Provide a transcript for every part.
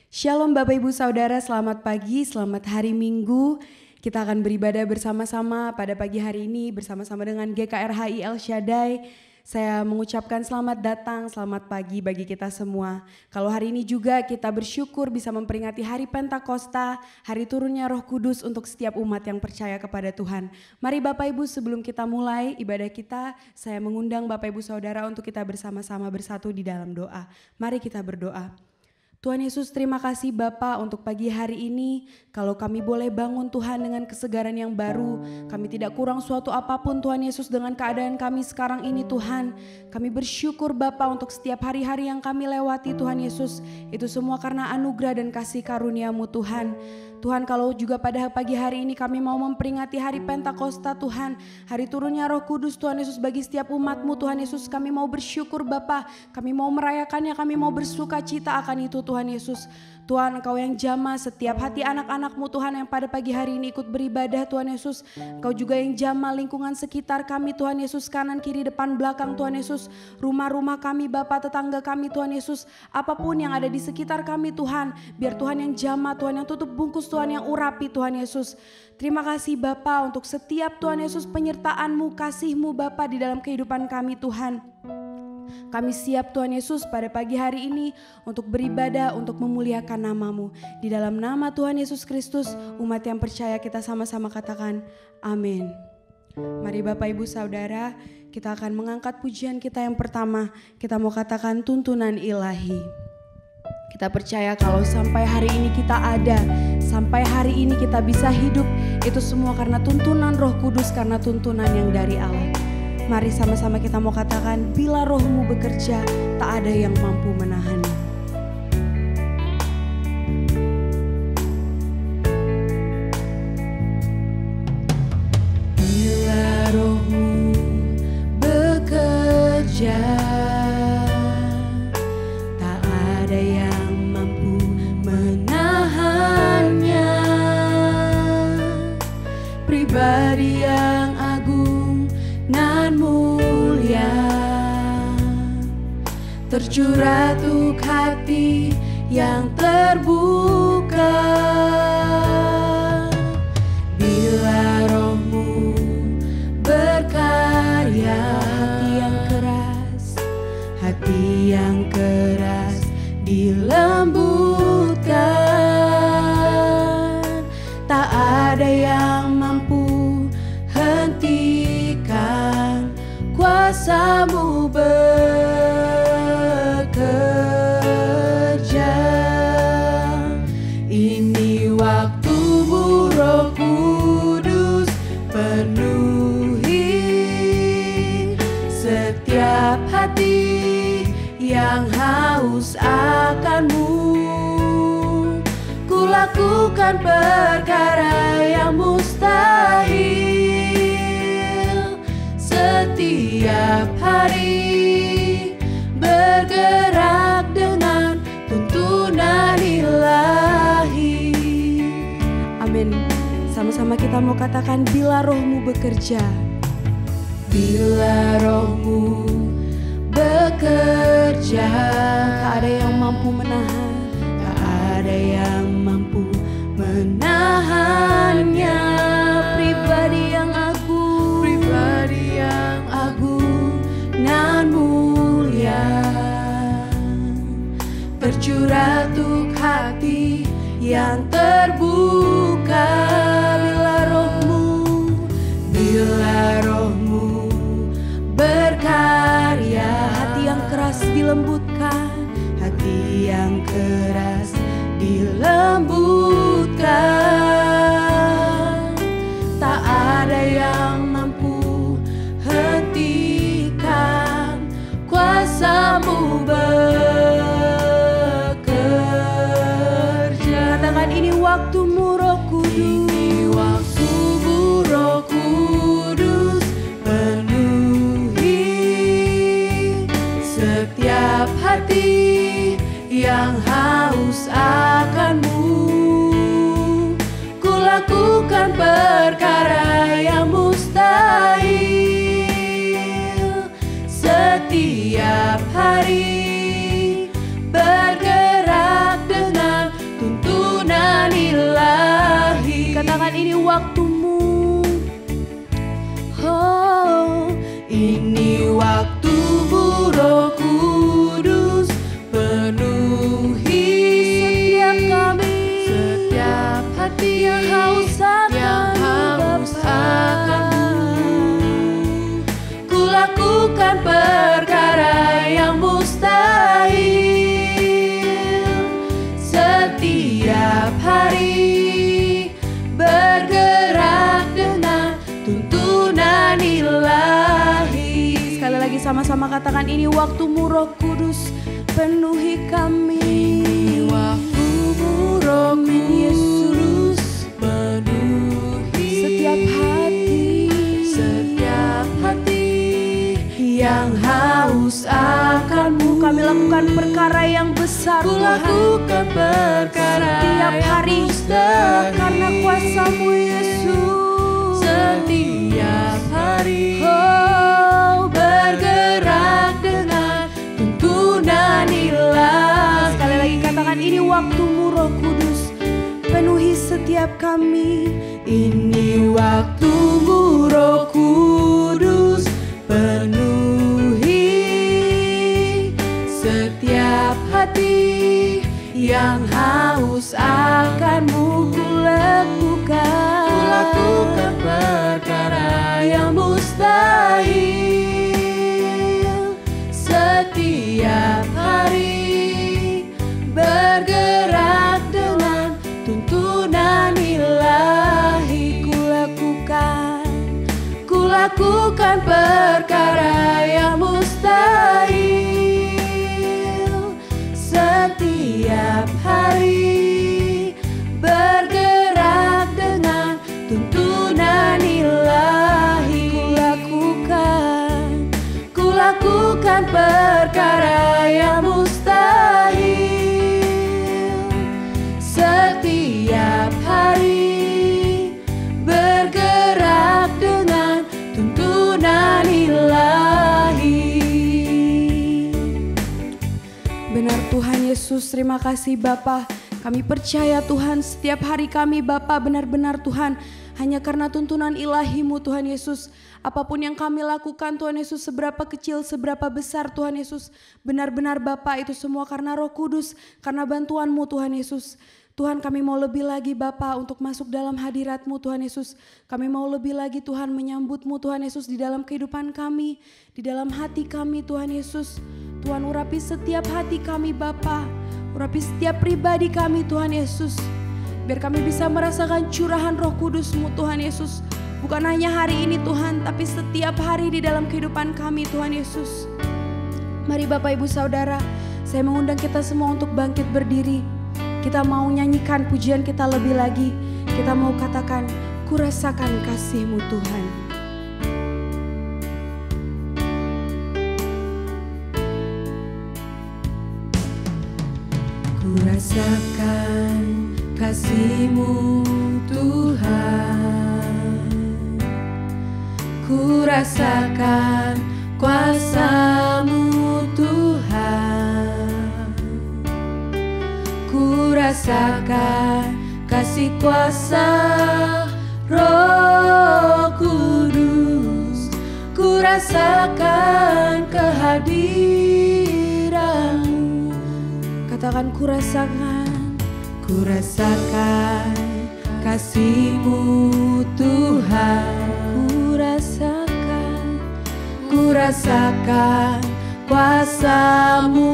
Shalom Bapak Ibu Saudara, selamat pagi, selamat hari Minggu. Kita akan beribadah bersama-sama pada pagi hari ini bersama-sama dengan GKRHI El Shaddai. Saya mengucapkan selamat datang, selamat pagi bagi kita semua. Kalau hari ini juga kita bersyukur bisa memperingati hari Pentakosta, hari turunnya Roh Kudus untuk setiap umat yang percaya kepada Tuhan. Mari Bapak Ibu, sebelum kita mulai ibadah kita, saya mengundang Bapak Ibu Saudara untuk kita bersama-sama bersatu di dalam doa. Mari kita berdoa. Tuhan Yesus, terima kasih Bapa untuk pagi hari ini. Kalau kami boleh bangun Tuhan dengan kesegaran yang baru, kami tidak kurang suatu apapun Tuhan Yesus dengan keadaan kami sekarang ini Tuhan. Kami bersyukur Bapa untuk setiap hari-hari yang kami lewati Tuhan Yesus. Itu semua karena anugerah dan kasih karunia-Mu Tuhan. Tuhan, kalau juga pada pagi hari ini kami mau memperingati hari Pentakosta Tuhan, hari turunnya Roh Kudus Tuhan Yesus bagi setiap umat-Mu Tuhan Yesus, kami mau bersyukur Bapa, kami mau merayakannya, kami mau bersuka cita akan itu Tuhan Yesus. Tuhan, Engkau yang jamah setiap hati anak-anak-Mu Tuhan yang pada pagi hari ini ikut beribadah Tuhan Yesus. Engkau juga yang jamah lingkungan sekitar kami Tuhan Yesus, kanan kiri depan belakang Tuhan Yesus, rumah-rumah kami Bapa, tetangga kami Tuhan Yesus, apapun yang ada di sekitar kami Tuhan, biar Tuhan yang jamah, Tuhan yang tutup bungkus, Tuhan yang urapi Tuhan Yesus. Terima kasih Bapa untuk setiap Tuhan Yesus penyertaan-Mu, kasih-Mu Bapa di dalam kehidupan kami Tuhan. Kami siap Tuhan Yesus pada pagi hari ini untuk beribadah, untuk memuliakan nama-Mu. Di dalam nama Tuhan Yesus Kristus, umat yang percaya kita sama-sama katakan amin. Mari Bapak Ibu Saudara, kita akan mengangkat pujian kita yang pertama. Kita mau katakan tuntunan ilahi. Kita percaya kalau sampai hari ini kita ada, sampai hari ini kita bisa hidup, itu semua karena tuntunan Roh Kudus, karena tuntunan yang dari Allah. Mari sama-sama kita mau katakan, bila Roh-Mu bekerja, tak ada yang mampu menahannya. Bila Roh-Mu bekerja, tak ada yang mampu menahannya. Pribadi yang agung nan mulia, tercurah untuk hati yang terbuka. Bila Roh-Mu berkarya, hati yang keras dilembutkan. Tak ada yang mampu hentikan kuasa-Mu bekerja. Ini waktu-Mu Roh Kudus, penuhi setiap hati yang haus akan-Mu. Ku lakukan perkara yang mustahil setiap hari, bergerak dengan tuntunan ilahi. Amin. Sama-sama kita mau katakan, bila Roh-Mu bekerja. Bila Roh-Mu bekerja, tak ada yang mampu menahan, tak ada yang mampu menahannya. Pribadi yang agung nan mulia, tercurah untuk hati yang terbuka. Bila Roh-Mu berkarya, hati yang keras dilembutkan, hati yang keras dilembutkan. Tak ada yang mampu hentikan kuasa-Mu bekerja. Katakan, ini waktu-Mu Roh Kudus. Ini waktu-Mu Roh Kudus, penuhi setiap hati yang haus akan-Mu. Ku lakukan perkara yang mustahil setiap hari, bergerak dengan ini waktumu. Oh, ini waktumu Roh Kudus, penuhi setiap kami, setiap hati yang haus akan-Mu. Kulakukan perkara yang mustahil setiap hari, bergerak dengan tuntunan ilahi. Sekali lagi sama-sama katakan, ini waktumu Roh Kudus, penuhi kami. Ini waktumu Roh Kudus, penuhi Setiap hati yang haus akan-Mu. kami lakukan perkara yang besar, Kulakukan perkara setiap hari yang mustahil karena kuasa-Mu Yesus. Setiap hari bergerak dengan tuntunan ilahi. Sekali lagi katakan, ini waktumu Roh Kudus, penuhi setiap kami. Ini waktumu Roh Kudus, penuhi setiap hati yang haus akan-Mu. Kulakukan perkara yang mustahil setiap hari, bergerak dengan tuntunan ilahi. Kulakukan perkara yang mustahil setiap hari, bergerak dengan tuntunan ilahi. Kulakukan perkara yang mustahil setiap hari, bergerak dengan tuntunan ilahi. Benar Tuhan Yesus, terima kasih Bapa. Kami percaya Tuhan, setiap hari kami Bapa benar-benar Tuhan, hanya karena tuntunan ilahi-Mu Tuhan Yesus. Apapun yang kami lakukan Tuhan Yesus, seberapa kecil, seberapa besar Tuhan Yesus, benar-benar Bapa itu semua karena Roh Kudus, karena bantuan-Mu Tuhan Yesus. Tuhan, kami mau lebih lagi Bapa untuk masuk dalam hadirat-Mu Tuhan Yesus. Kami mau lebih lagi Tuhan menyambut-Mu Tuhan Yesus di dalam kehidupan kami, di dalam hati kami Tuhan Yesus. Tuhan, urapi setiap hati kami Bapa, urapi setiap pribadi kami Tuhan Yesus. Biar kami bisa merasakan curahan Roh Kudus-Mu Tuhan Yesus. Bukan hanya hari ini Tuhan, tapi setiap hari di dalam kehidupan kami Tuhan Yesus. Mari Bapak Ibu Saudara, saya mengundang kita semua untuk bangkit berdiri. Kita mau nyanyikan pujian kita lebih lagi. Kita mau katakan, ku rasakan kasih-Mu Tuhan. Ku rasakan kasih-Mu Tuhan, ku rasakan kuasa-Mu Tuhan, ku rasakan kasih kuasa Roh Kudus, ku rasakan kehadiran-Mu. Katakan, ku rasakan kasih-Mu Tuhan, ku rasakan kuasa-Mu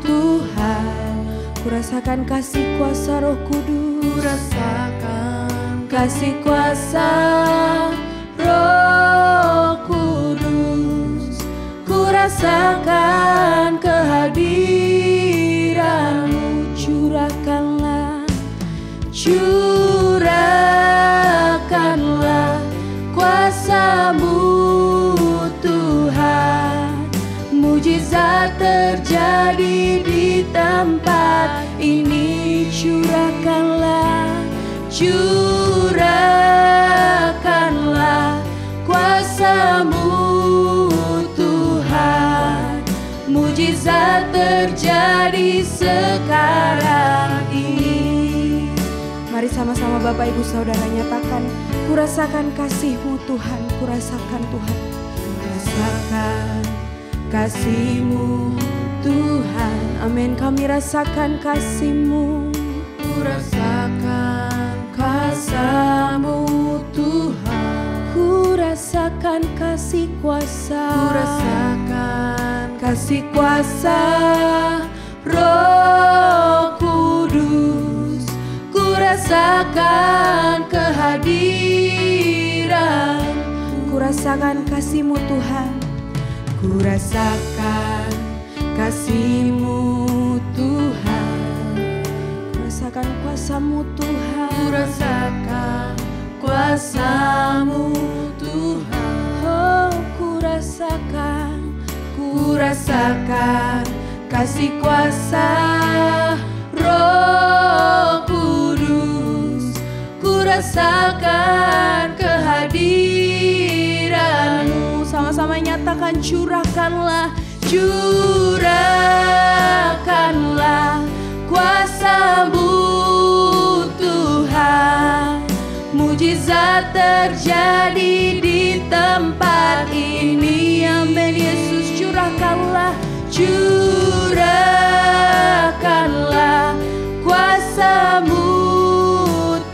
Tuhan, ku rasakan kasih kuasa Roh Kudus, ku rasakan kasih kuasa Roh Kudus, ku rasakan kehadiran-Mu. Curahkanlah kuasa-Mu Tuhan, mujizat terjadi di tempat ini. Curahkanlah kuasa-Mu Tuhan, mujizat terjadi sekarang ini. Mari bersama-sama Bapak Ibu Saudara nyatakan, kurasakan kasih-Mu Tuhan, kurasakan Tuhan. Kurasakan kasih-Mu Tuhan, amin. Kami rasakan kasih-Mu, kurasakan kuasa-Mu Tuhan, kurasakan kasih kuasa, kurasakan kasih kuasa Roh Kudus, kurasakan kehadiran, kurasakan kasih-Mu Tuhan, kurasakan kasih-Mu Tuhan, kurasakan kuasa-Mu Tuhan, kurasakan kuasa-Mu Tuhan, oh kurasakan kasih kuasa Roh Kudus, kurasakan kehadiran-Mu. Sama-sama nyatakan, curahkanlah kuasa-Mu Tuhan, mujizat terjadi di tempat ini. Amin. Yesus, curahkanlah kuasa-Mu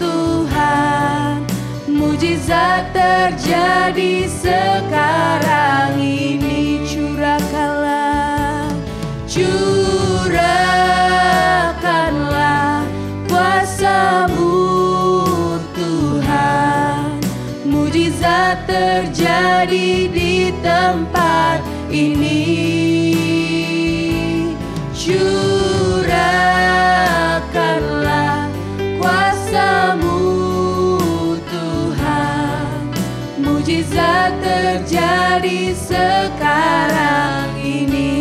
Tuhan, mujizat terjadi sekarang ini. Curahkanlah kuasa-Mu Tuhan, mujizat terjadi di tempat ini. Curahkanlah kuasa-Mu Tuhan, mujizat terjadi sekarang ini.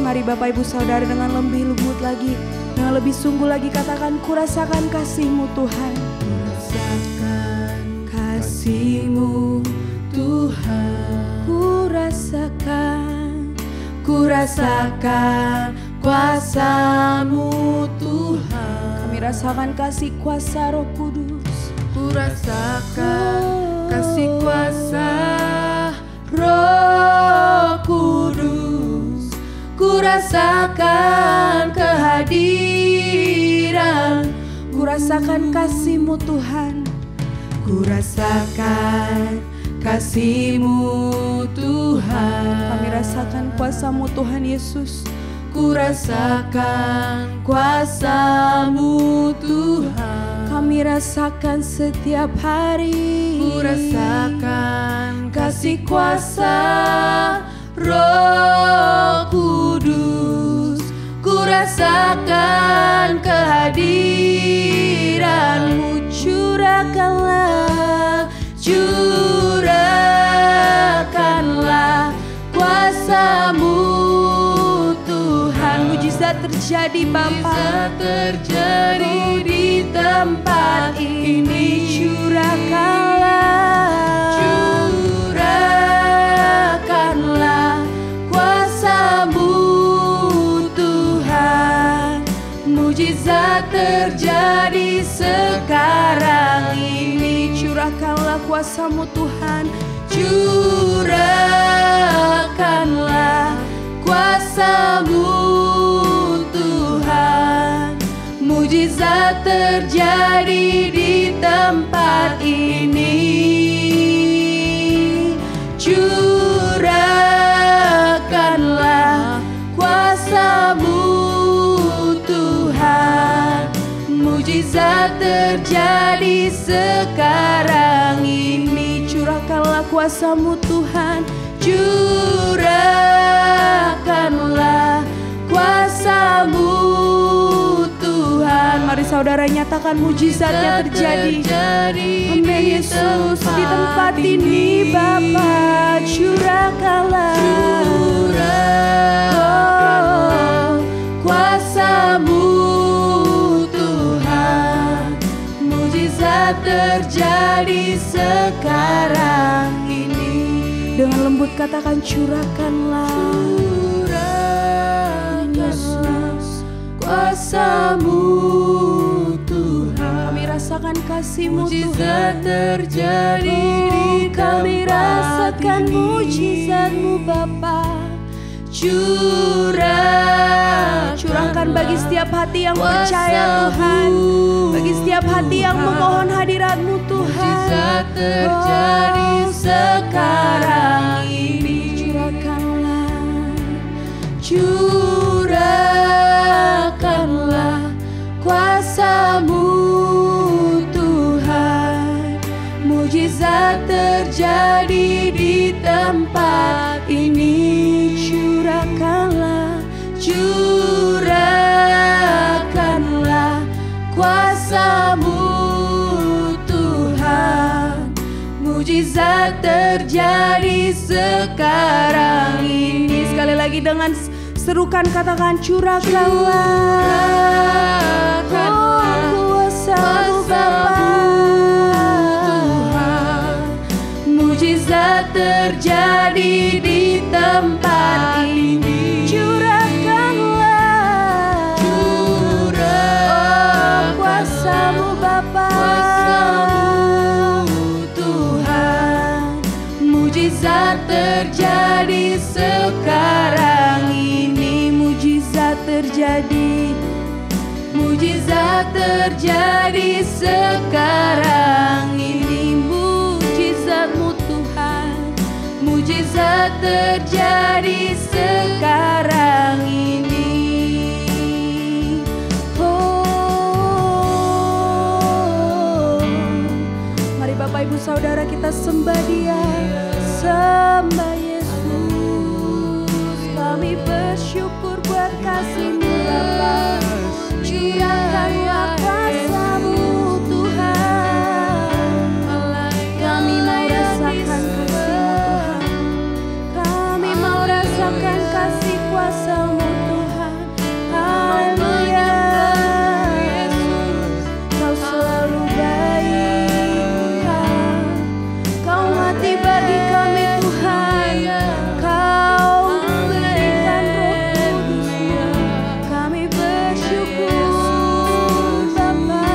Mari Bapak Ibu Saudara dengan lebih lembut lagi, dengan lebih sungguh lagi katakan, kurasakan kasih-Mu Tuhan, kurasakan kasih-Mu Tuhan, kurasakan kuasa-Mu Tuhan. Kami rasakan kasih kuasa Roh Kudus, kurasakan kasih kuasa Roh Kudus, kurasakan kehadiran, kurasakan kasih-Mu Tuhan, kurasakan kasih-Mu Tuhan. Kami rasakan kuasa-Mu Tuhan Yesus, kurasakan kuasa-Mu Tuhan. Kami rasakan setiap hari, kurasakan kasih kuasa Roh Kudus, kurasakan kehadiran-Mu. Curahkanlah kuasa-Mu Tuhan, mujizat terjadi Bapa, mujizat terjadi di tempat ini. Curahkanlah kuasa-Mu Tuhan, mujizat terjadi sekarang ini. Curahkanlah kuasa-Mu Tuhan, curahkanlah kuasa-Mu Tuhan, mujizat terjadi di tempat ini. Curahkanlah kuasa-Mu Tuhan, mujizat terjadi sekarang ini. curahkanlah kuasa-Mu Tuhan, curahkanlah kuasa-Mu Tuhan. Mari saudara nyatakan mujizatnya terjadi. Amin Yesus, di tempat ini Bapa, curahkanlah kuasa-Mu Tuhan, mujizat terjadi sekarang ini. Dengan lembut katakan curahkanlah Yesus, kuasa-Mu Tuhan. Kami rasakan kasih-Mu Mujizat Tuhan. terjadi di Kami tempat rasakan ini. mujizat-Mu Bapa. Curahkan bagi setiap hati yang percaya Tuhan, bagi setiap hati yang memohon hadirat-Mu Tuhan. Mujizat terjadi sekarang ini. Curahkanlah kuasa-Mu Tuhan. Mujizat terjadi di tempat ini. Curahkanlah kuasa-Mu Tuhan. Mujizat terjadi sekarang ini. Sekali lagi dengan serukan katakan curahkanlah kuasa-Mu Bapa. Tuhan. Mujizat terjadi di tempat ini. Kuasa-Mu Bapa. Tuhan. Mujizat terjadi sekarang ini. Mujizat terjadi. Mujizat terjadi sekarang ini. Mujizat-Mu Tuhan. Mujizat terjadi sekarang ini. Bapak Ibu Saudara, kita sembah Dia, sembah Yesus. Kami bersyukur buat kasih-Mu Bapa. Curahkanlah kuasa-Mu Tuhan. Kami mau rasakan kasih-Mu Tuhan. Kami mau rasakan kasih kuasa-Mu Tuhan. Haleluya. Kau selalu baik. Bagi kami Tuhan, Kau memberikan Roh Kudus-Mu. Kami bersyukur Bapa.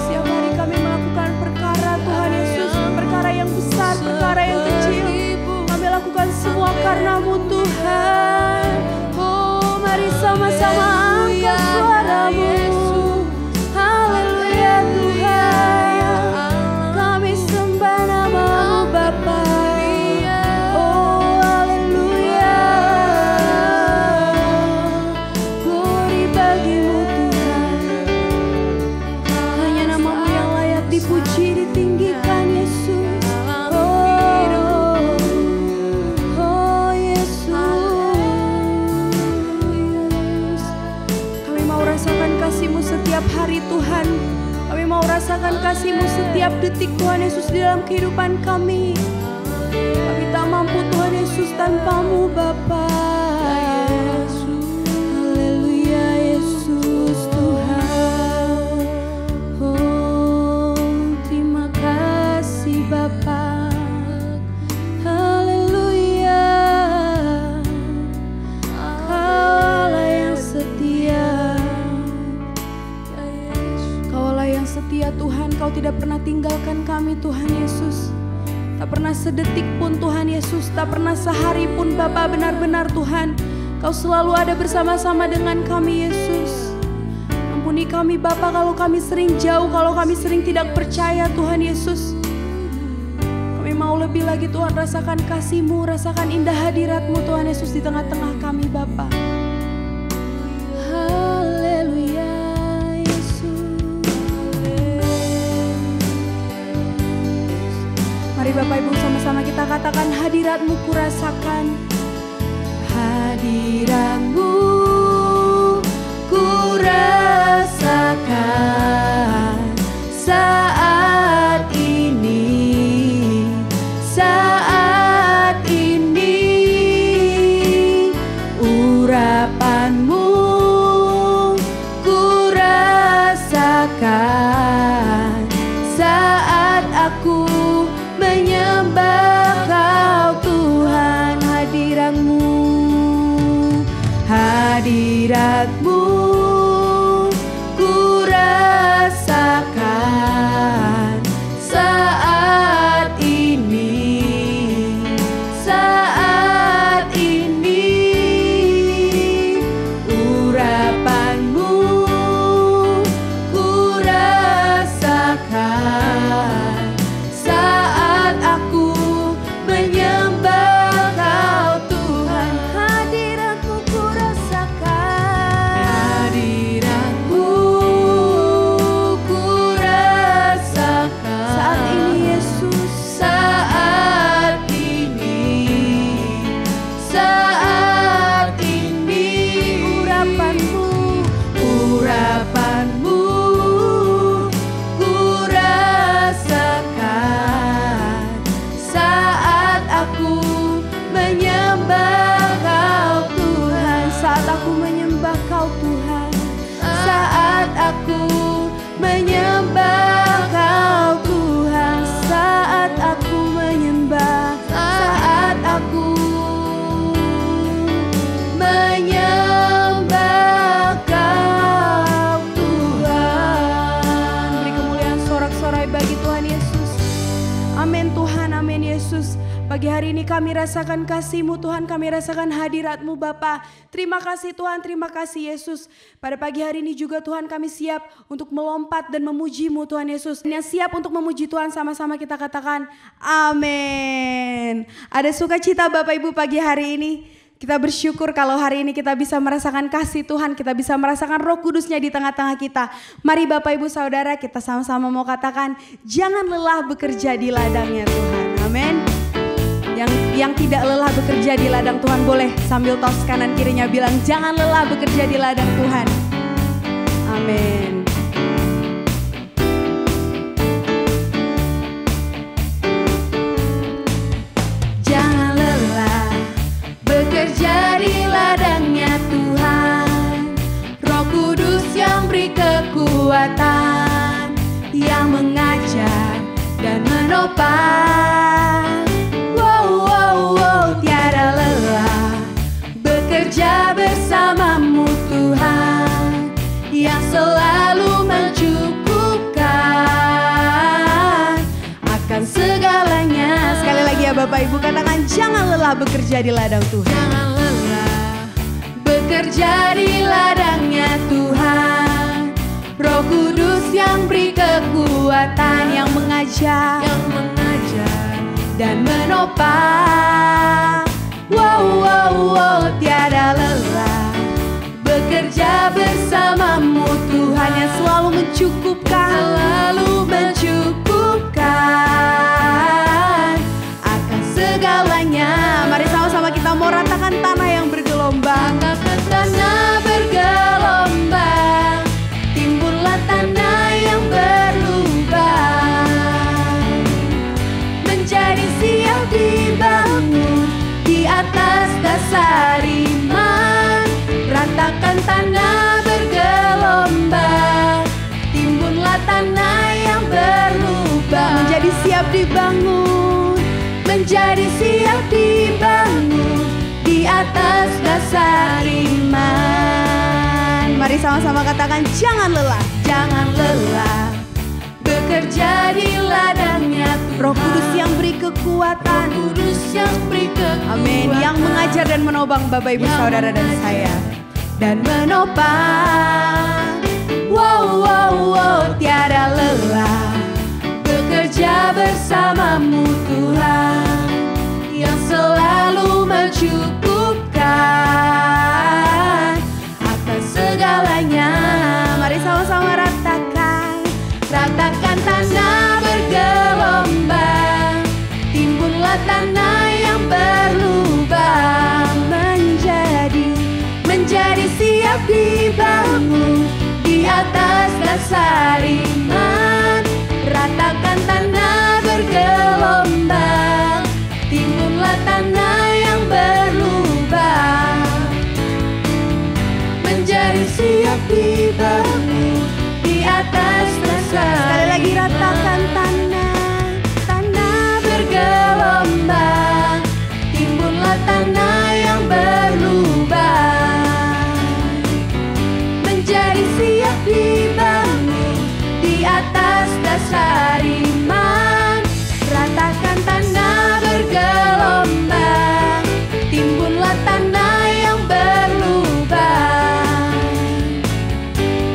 Setiap hari kami melakukan perkara Tuhan Yesus, perkara yang besar, perkara yang kecil. Kami lakukan semua karena-Mu Tuhan. Oh, mari sama-sama angkat suara-Mu. Haleluya Tuhan. Setiap hari Tuhan, kami mau rasakan kasih-Mu setiap detik Tuhan Yesus di dalam kehidupan kami. Kami tak mampu Tuhan Yesus tanpa-Mu Bapa. Haleluya Yesus Tuhan. Oh, terima kasih Bapa. Haleluya. Kaulah yang setia. Setia Tuhan, Kau tidak pernah tinggalkan kami Tuhan Yesus. Tak pernah sedetik pun Tuhan Yesus, tak pernah sehari pun Bapa, benar-benar Tuhan Kau selalu ada bersama-sama dengan kami Yesus. Ampuni kami Bapa kalau kami sering jauh, kalau kami sering tidak percaya Tuhan Yesus. Kami mau lebih lagi Tuhan rasakan kasih-Mu, rasakan indah hadirat-Mu Tuhan Yesus di tengah-tengah kami Bapa. Mari Bapak Ibu sama-sama kita katakan hadirat-Mu kurasakan. Hadirat-Mu kurasakan saat ini, saat ini. Urapan-Mu kurasakan saat aku menyembah Kau Tuhan. Hadirat-Mu, hadirat-Mu kurasakan hari ini kami rasakan kasih-Mu Tuhan, kami rasakan hadirat-Mu Bapa. Terima kasih Tuhan, terima kasih Yesus. Pada pagi hari ini juga Tuhan kami siap untuk melompat dan memuji-Mu Tuhan Yesus. Yang siap untuk memuji Tuhan, sama-sama kita katakan amin. Ada sukacita Bapak Ibu pagi hari ini. Kita bersyukur kalau hari ini kita bisa merasakan kasih Tuhan, kita bisa merasakan Roh Kudus-Nya di tengah-tengah kita. Mari Bapak Ibu Saudara, kita sama-sama mau katakan, jangan lelah bekerja di ladangnya Tuhan. Amin. Yang tidak lelah bekerja di ladang Tuhan boleh sambil tos kanan kirinya bilang, jangan lelah bekerja di ladang Tuhan. Amin. Bekerja di ladangnya Tuhan, Roh Kudus yang beri kekuatan, yang mengajar dan menopang. Wow, wow, wow, tiada lelah bekerja bersamamu Tuhan, yang selalu mencukupkan akan segalanya. Sekali lagi ya Bapak Ibu, katakan jangan lelah bekerja di ladang Tuhan. Jangan lelah bekerja di ladangnya Tuhan, Roh Kudus yang beri kekuatan, yang mengajar dan menopang. Wow, wow, wow, tiada lelah bekerja bersamamu Tuhan, yang selalu mencukupkan akan segalanya. Mari sama-sama kita mau ratakan tanah yang bergelombang. Ratakan tanah bergelombang, timbullah tanah yang berlubang, menjadi siap dibangun di atas dasar iman. Ratakan tanah bergelombang, timbullah tanah yang berlubang, Menjadi siap dibangun, menjadi siap dibangun di atas dasar iman. mari sama-sama katakan jangan lelah. Jangan lelah bekerja di ladangnya Tuhan, Roh Kudus yang beri kekuatan, Roh Kudus yang beri kekuatan, amin, yang mengajar dan menopang Bapak Ibu Saudara dan saya. dan menopang. Wow, wow, wow, tiada lelah bekerja bersamamu Tuhan, yang selalu mencukupkan akan segalanya. Mari sama-sama ratakan. Ratakan tanah bergelombang, timbullah tanah yang berlubang, menjadi siap dibangun di atas dasar iman. Ratakan tanah bergelombang, timbullah tanah yang berlubang, menjadi siap dibangun di atas dasar. Sekali lagi ratakan tanah bergelombang, timbullah tanah yang berlubang, menjadi siap dibangun di atas dasar iman. Ratakan tanah bergelombang, timbullah tanah yang berlubang,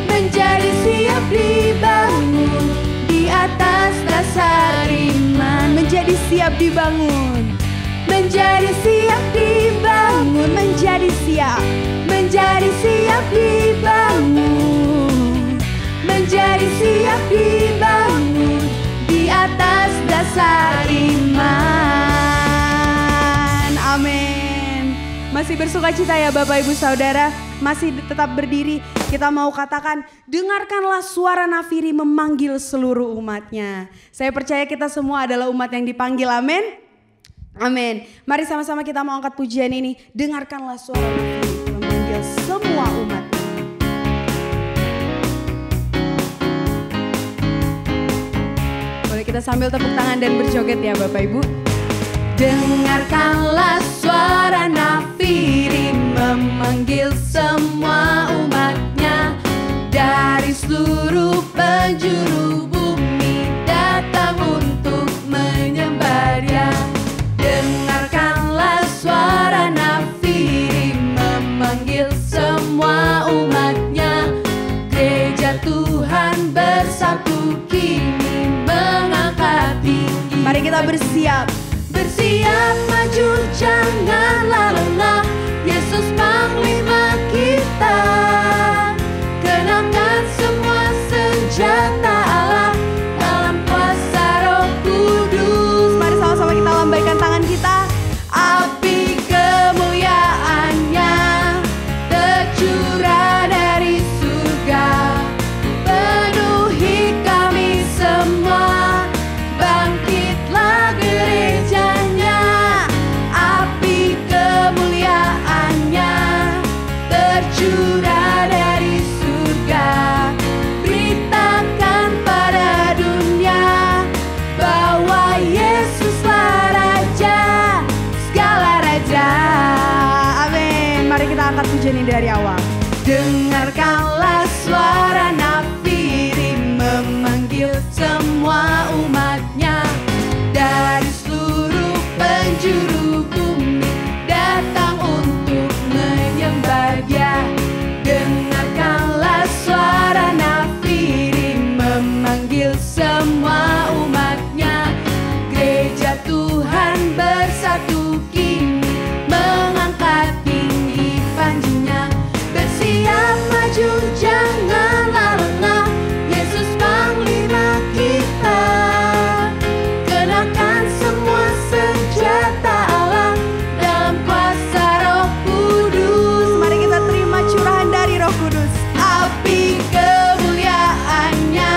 menjadi siap dibangun di atas dasar iman. menjadi siap dibangun, Menjadi siap dibangun, menjadi siap, menjadi siap dibangun, menjadi siap dibangun di atas dasar iman. amin. Masih bersuka cita ya Bapak Ibu Saudara, masih tetap berdiri. Kita mau katakan, dengarkanlah suara Nafiri memanggil seluruh umatnya. Saya percaya kita semua adalah umat yang dipanggil, amin. Amin. Mari sama-sama kita mau angkat pujian ini. Dengarkanlah suara Nafiri memanggil semua umat. Boleh kita sambil tepuk tangan dan berjoget ya Bapak Ibu. Dengarkanlah suara Nafiri memanggil semua umatnya, dari seluruh penjuru bumi datang untuk menyembah Dia. Dengar bersiap. Bersiap maju janganlah lengah, Yesus panglima kita. Kenakan semua senjata Allah dalam kuasa Roh Kudus. Mari sama-sama kita lambaikan tangan kita. Api kemuliaannya tercurah dari surga, penuhi kami semua. Bangkitlah gerejanya. Api kemuliaannya tercurah dari surga. Beritakan pada dunia bahwa Yesuslah Raja segala raja. Amin. Mari kita angkat pujian ini dari awal. Dengarkanlah suara Nafiri memanggil semua umatnya dari seluruh penjuru bumi datang untuk menyembah Dia. Dengarkanlah suara Nafiri memanggil semua umatnya. Gereja Tuhan bersatu kini mengangkat tinggi panjinya. Bersiap maju janganlah lengah, Yesus panglima kita. Kenakan semua senjata Allah dalam kuasa Roh Kudus. Mari kita terima curahan dari Roh Kudus. Api kemuliaannya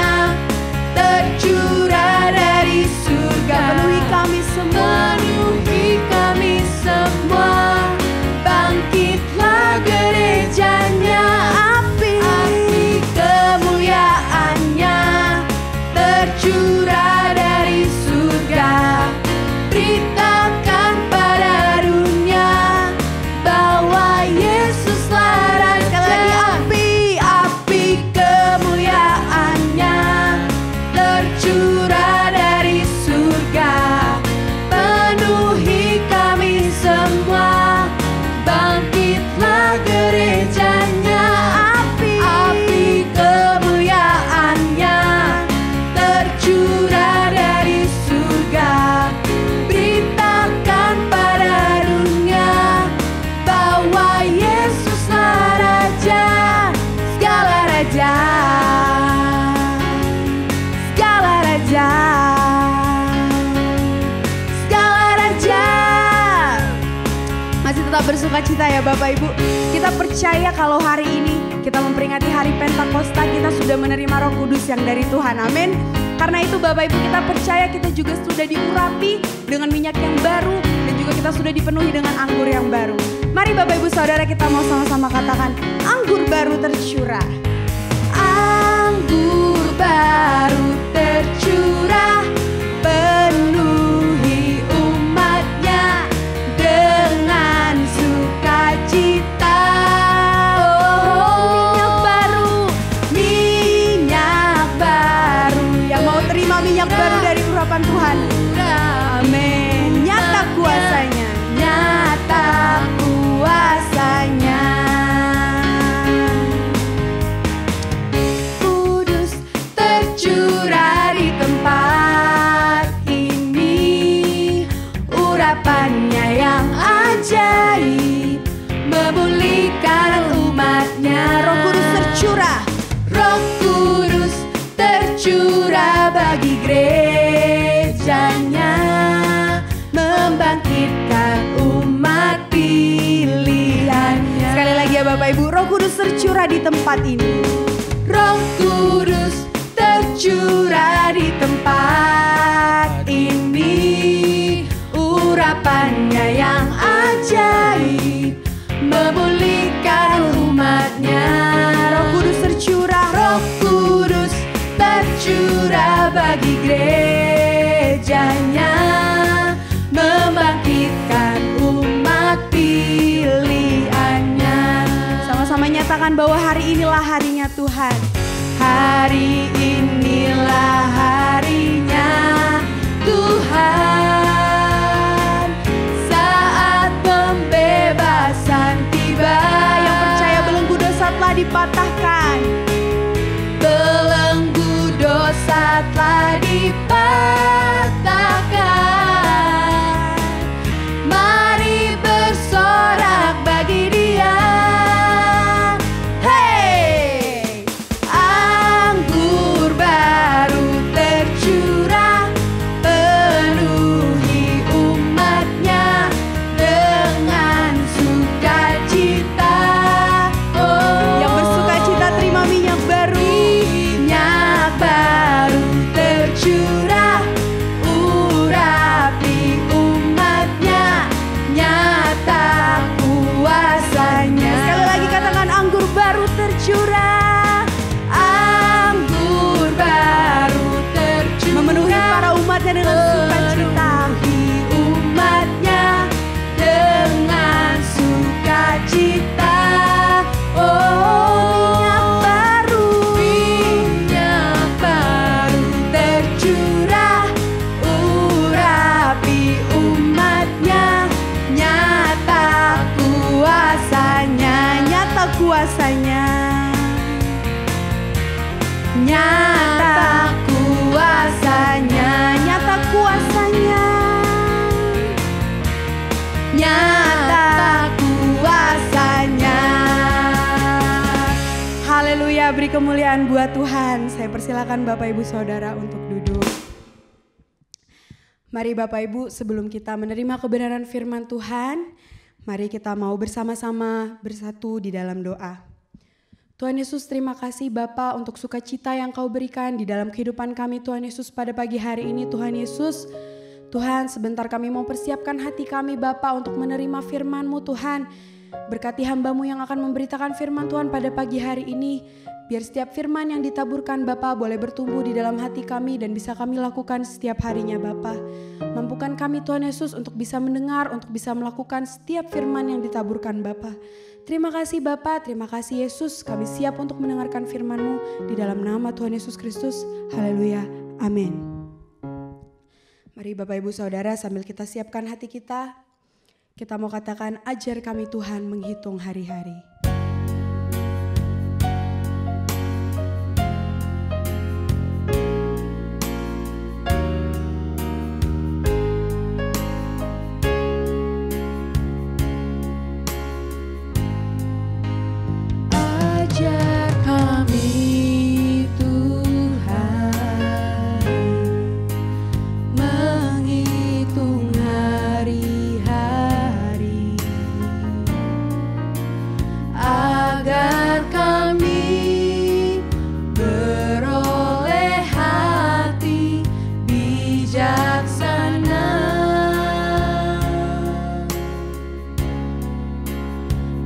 tercurah dari surga, Penuhi kami semua. penuhi kami semua. Bangkitlah gerejanya. Api kemuliaannya tercurah dari surga. Beritakan pada dunia bahwa Yesuslah Raja. Api kemuliaannya tercurah dari surga, penuhi kami semua. Bangkitlah gerejanya. Api kemuliaannya tercurah dari surga. Beritakan pada dunia bahwa Yesuslah Raja segala raja. Segala raja. Segala raja. Masih tetap bersuka cita ya Bapak Ibu. Kita percaya kalau hari ini kita memperingati hari Pentakosta, kita sudah menerima Roh Kudus yang dari Tuhan. Amin. Karena itu Bapak Ibu, kita percaya kita juga sudah diurapi dengan minyak yang baru, dan juga kita sudah dipenuhi dengan anggur yang baru. Mari Bapak Ibu Saudara, kita mau sama-sama katakan, anggur baru tercurah. Anggur baru tercurah, penuhi umatnya dengan sukacita. Minyak baru. Minyak baru. Yang mau terima minyak baru dari urapan Tuhan. Amin. Nyata kuasanya. Nyata kuasanya. Kudus tercurah di tempat ini. Urapannya yang ajaib memulihkan umatnya. Roh Kudus tercurah. Roh Kudus tercurah bagi gerejanya, membangkitkan umat pilihannya. Sekali lagi ya Bapak Ibu, Roh Kudus tercurah di tempat ini. Roh Kudus tercurah di tempat ini. Urapannya yang ajaib memulihkan umatnya. Roh Kudus tercurah. Roh Kudus tercurah bagi gerejanya, membangkitkan umat pilihannya. Sama-sama nyatakan bahwa hari inilah harinya Tuhan. Hari inilah harinya Tuhan, saat pembebasan tiba. Yang percaya belenggu dosa telah dipatahkan. Belenggu dosa telah dipatahkan. kuasanya, nyata kuasanya, nyata kuasanya, nyata kuasanya. Haleluya, beri kemuliaan buat Tuhan. Saya persilakan Bapak Ibu Saudara untuk duduk. Mari Bapak Ibu, sebelum kita menerima kebenaran firman Tuhan, mari kita mau bersama-sama bersatu di dalam doa. Tuhan Yesus, terima kasih Bapa untuk sukacita yang Kau berikan di dalam kehidupan kami Tuhan Yesus pada pagi hari ini Tuhan Yesus. Tuhan, sebentar kami mau persiapkan hati kami Bapa untuk menerima firman-Mu Tuhan. Berkati hamba-Mu yang akan memberitakan firman Tuhan pada pagi hari ini. Biar setiap firman yang ditaburkan Bapa boleh bertumbuh di dalam hati kami dan bisa kami lakukan setiap harinya Bapa. Mampukan kami Tuhan Yesus untuk bisa mendengar, untuk bisa melakukan setiap firman yang ditaburkan Bapa. Terima kasih Bapa, terima kasih Yesus. Kami siap untuk mendengarkan firman-Mu di dalam nama Tuhan Yesus Kristus. Haleluya, amin. Mari Bapak Ibu Saudara, sambil kita siapkan hati kita mau katakan, ajar kami Tuhan menghitung hari-hari.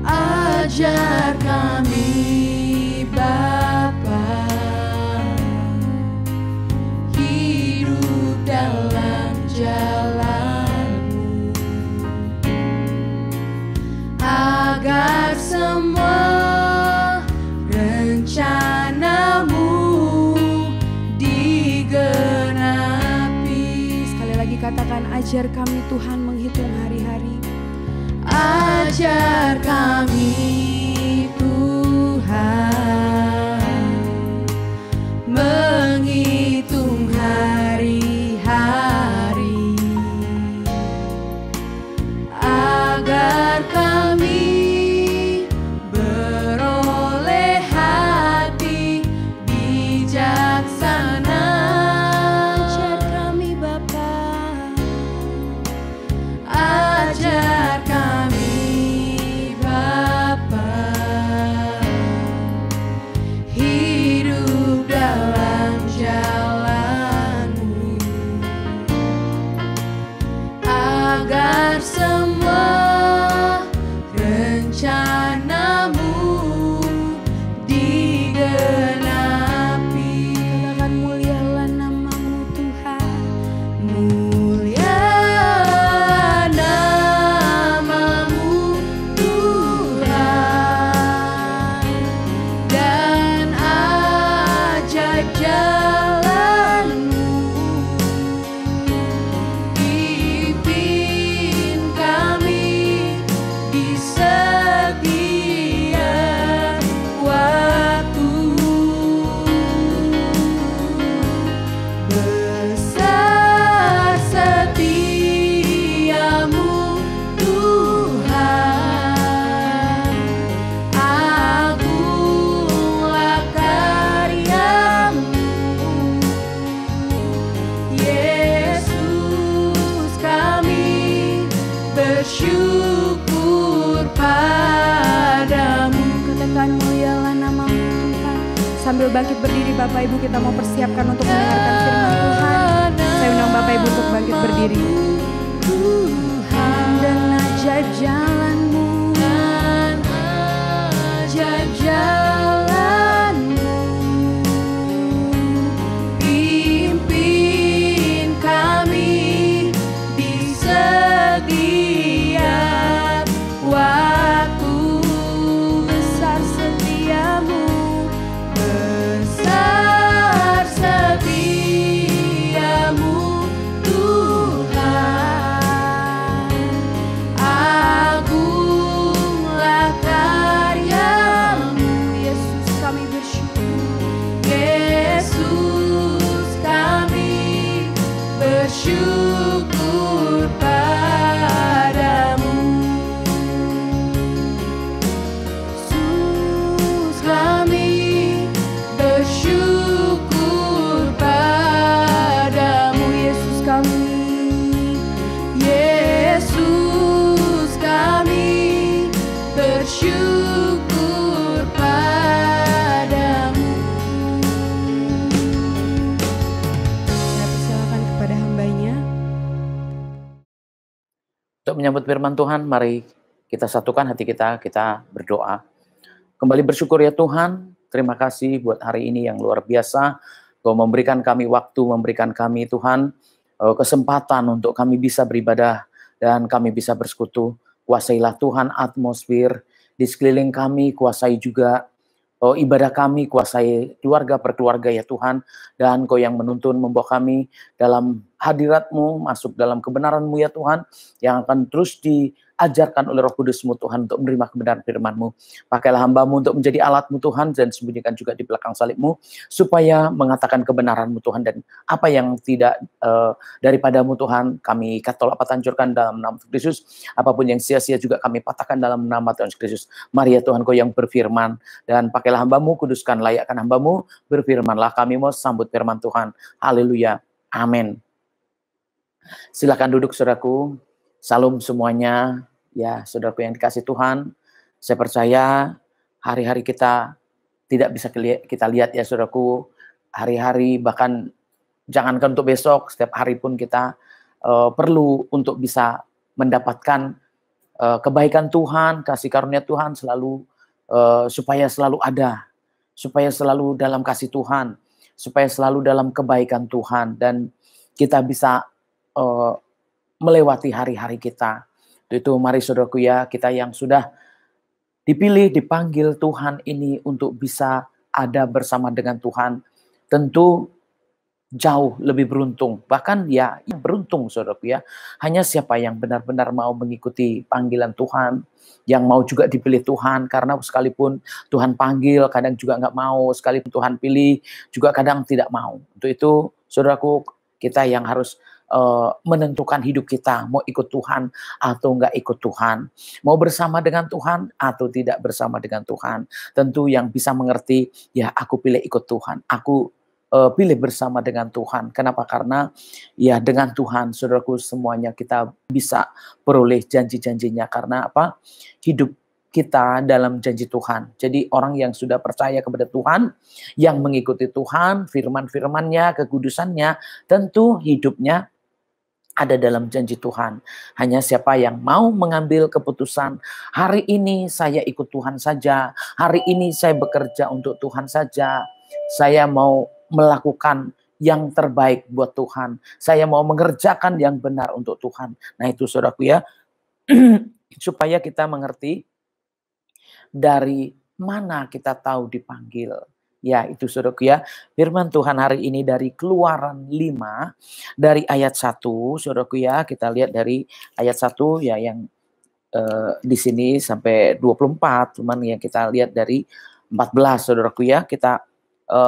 Ajar kami Bapa, hidup dalam jalan-Mu, agar semua rencana-Mu digenapi. Sekali lagi katakan, ajar kami Tuhan menghitung hari-hari. Ajar kami Tuhan menghitung hari-hari, agar kami beroleh hati bijaksana. Ajar kami Bapa, ajar kami Bapa, hidup dalam jalan-Mu, agar semua rencana-Mu digenapi. katakan mulialah nama-Mu Tuhan. Mulialah nama-Mu Tuhan, dan ajaib jalan-Mu. Pimpin kami di setiap waktu. Besar setiamu Tuhan, agunglah karya-Mu. Yesus, kami bersyukur padamu. Katakan mulialah nama-Mu Tuhan. Sambil bangkit berdiri Bapak Ibu, kita mau persiapkan untuk mendengarkan firman Tuhan. Saya undang Bapak Ibu untuk bangkit berdiri. Tuhan, Dan ajaib jalan-Mu, dan ajaib jalan-Mu, pimpin kami di setiap waktu. besar setiamu, Besar setiamu Tuhan, bersyukur padamu. Yesus, kami bersyukur padamu. Yesus, kami bersyukur padamu. Saya persilakan kepada hambanya. Untuk menyambut firman Tuhan, mari kita satukan hati kita berdoa. Kembali bersyukur ya Tuhan, terima kasih buat hari ini yang luar biasa. Kau memberikan kami waktu, memberikan kami Tuhan kesempatan untuk kami bisa beribadah dan kami bisa bersekutu. Kuasailah Tuhan atmosfer di sekeliling kami, kuasai juga ibadah kami, kuasai keluarga per keluarga ya Tuhan. Dan Kau yang menuntun membawa kami dalam hadirat-Mu, masuk dalam kebenaran-Mu ya Tuhan, yang akan terus diajarkan oleh Roh Kudus-Mu Tuhan untuk menerima kebenaran firman-Mu. Pakailah hamba-Mu untuk menjadi alat-Mu Tuhan, dan sembunyikan juga di belakang salib-Mu, supaya mengatakan kebenaran-Mu Tuhan, dan apa yang tidak daripada-Mu Tuhan, kami tolak hancurkan dalam nama Kristus. Apapun yang sia-sia juga kami patahkan dalam nama Tuhan Kristus. Mari ya Tuhan, Kau yang berfirman, dan pakailah hamba-Mu, kuduskan, layakkan hamba-Mu, berfirmanlah, kami mau sambut firman Tuhan. Haleluya, amin. Silakan duduk saudaraku. Salam semuanya. Ya saudaraku yang dikasih Tuhan, saya percaya hari-hari kita tidak bisa kita lihat ya saudaraku. Hari-hari, bahkan jangankan untuk besok, setiap hari pun kita perlu untuk bisa mendapatkan kebaikan Tuhan, kasih karunia Tuhan selalu, supaya selalu ada, supaya selalu dalam kasih Tuhan, supaya selalu dalam kebaikan Tuhan, dan kita bisa melewati hari-hari kita. Itu mari saudaraku ya, kita yang sudah dipilih, dipanggil Tuhan ini untuk bisa ada bersama dengan Tuhan, tentu jauh lebih beruntung. Bahkan ya beruntung saudaraku ya, hanya siapa yang benar-benar mau mengikuti panggilan Tuhan, yang mau juga dipilih Tuhan. Karena sekalipun Tuhan panggil, kadang juga nggak mau, sekalipun Tuhan pilih, juga kadang tidak mau. Untuk itu saudaraku, kita yang harus menentukan hidup kita, mau ikut Tuhan atau nggak ikut Tuhan, mau bersama dengan Tuhan atau tidak bersama dengan Tuhan. Tentu yang bisa mengerti, ya aku pilih ikut Tuhan, aku pilih bersama dengan Tuhan. Kenapa? Karena ya dengan Tuhan, saudaraku, semuanya kita bisa peroleh janji-janjinya. Karena apa? Hidup kita dalam janji Tuhan. Jadi orang yang sudah percaya kepada Tuhan, yang mengikuti Tuhan, firman-firmannya, kekudusannya, tentu hidupnya ada dalam janji Tuhan. Hanya siapa yang mau mengambil keputusan, hari ini saya ikut Tuhan saja, hari ini saya bekerja untuk Tuhan saja, saya mau melakukan yang terbaik buat Tuhan, saya mau mengerjakan yang benar untuk Tuhan. Nah itu saudaraku ya, supaya kita mengerti dari mana kita tahu dipanggil. Ya itu saudaraku ya, firman Tuhan hari ini dari Keluaran 5, dari ayat 1, saudaraku ya, kita lihat dari ayat 1 ya, yang di sini sampai 24, cuman yang kita lihat dari 14 saudaraku ya, kita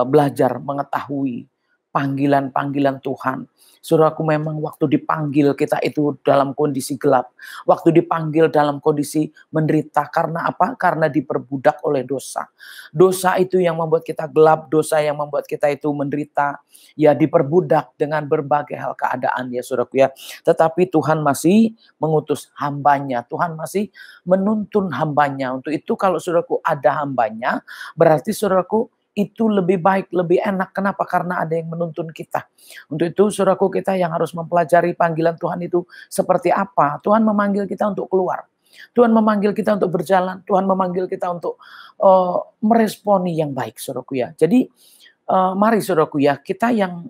belajar mengetahui panggilan-panggilan Tuhan. Saudaraku, memang waktu dipanggil kita itu dalam kondisi gelap. Waktu dipanggil dalam kondisi menderita. Karena apa? Karena diperbudak oleh dosa. Dosa itu yang membuat kita gelap. Dosa yang membuat kita itu menderita. Ya diperbudak dengan berbagai hal keadaan ya saudaraku ya. Tetapi Tuhan masih mengutus hambanya. Tuhan masih menuntun hambanya. Untuk itu kalau saudaraku ada hambanya, berarti saudaraku itu lebih baik, lebih enak. Kenapa? Karena ada yang menuntun kita. Untuk itu, saudaraku, kita yang harus mempelajari panggilan Tuhan itu seperti apa. Tuhan memanggil kita untuk keluar. Tuhan memanggil kita untuk berjalan. Tuhan memanggil kita untuk meresponi yang baik, saudaraku ya. Jadi, mari saudaraku ya, kita yang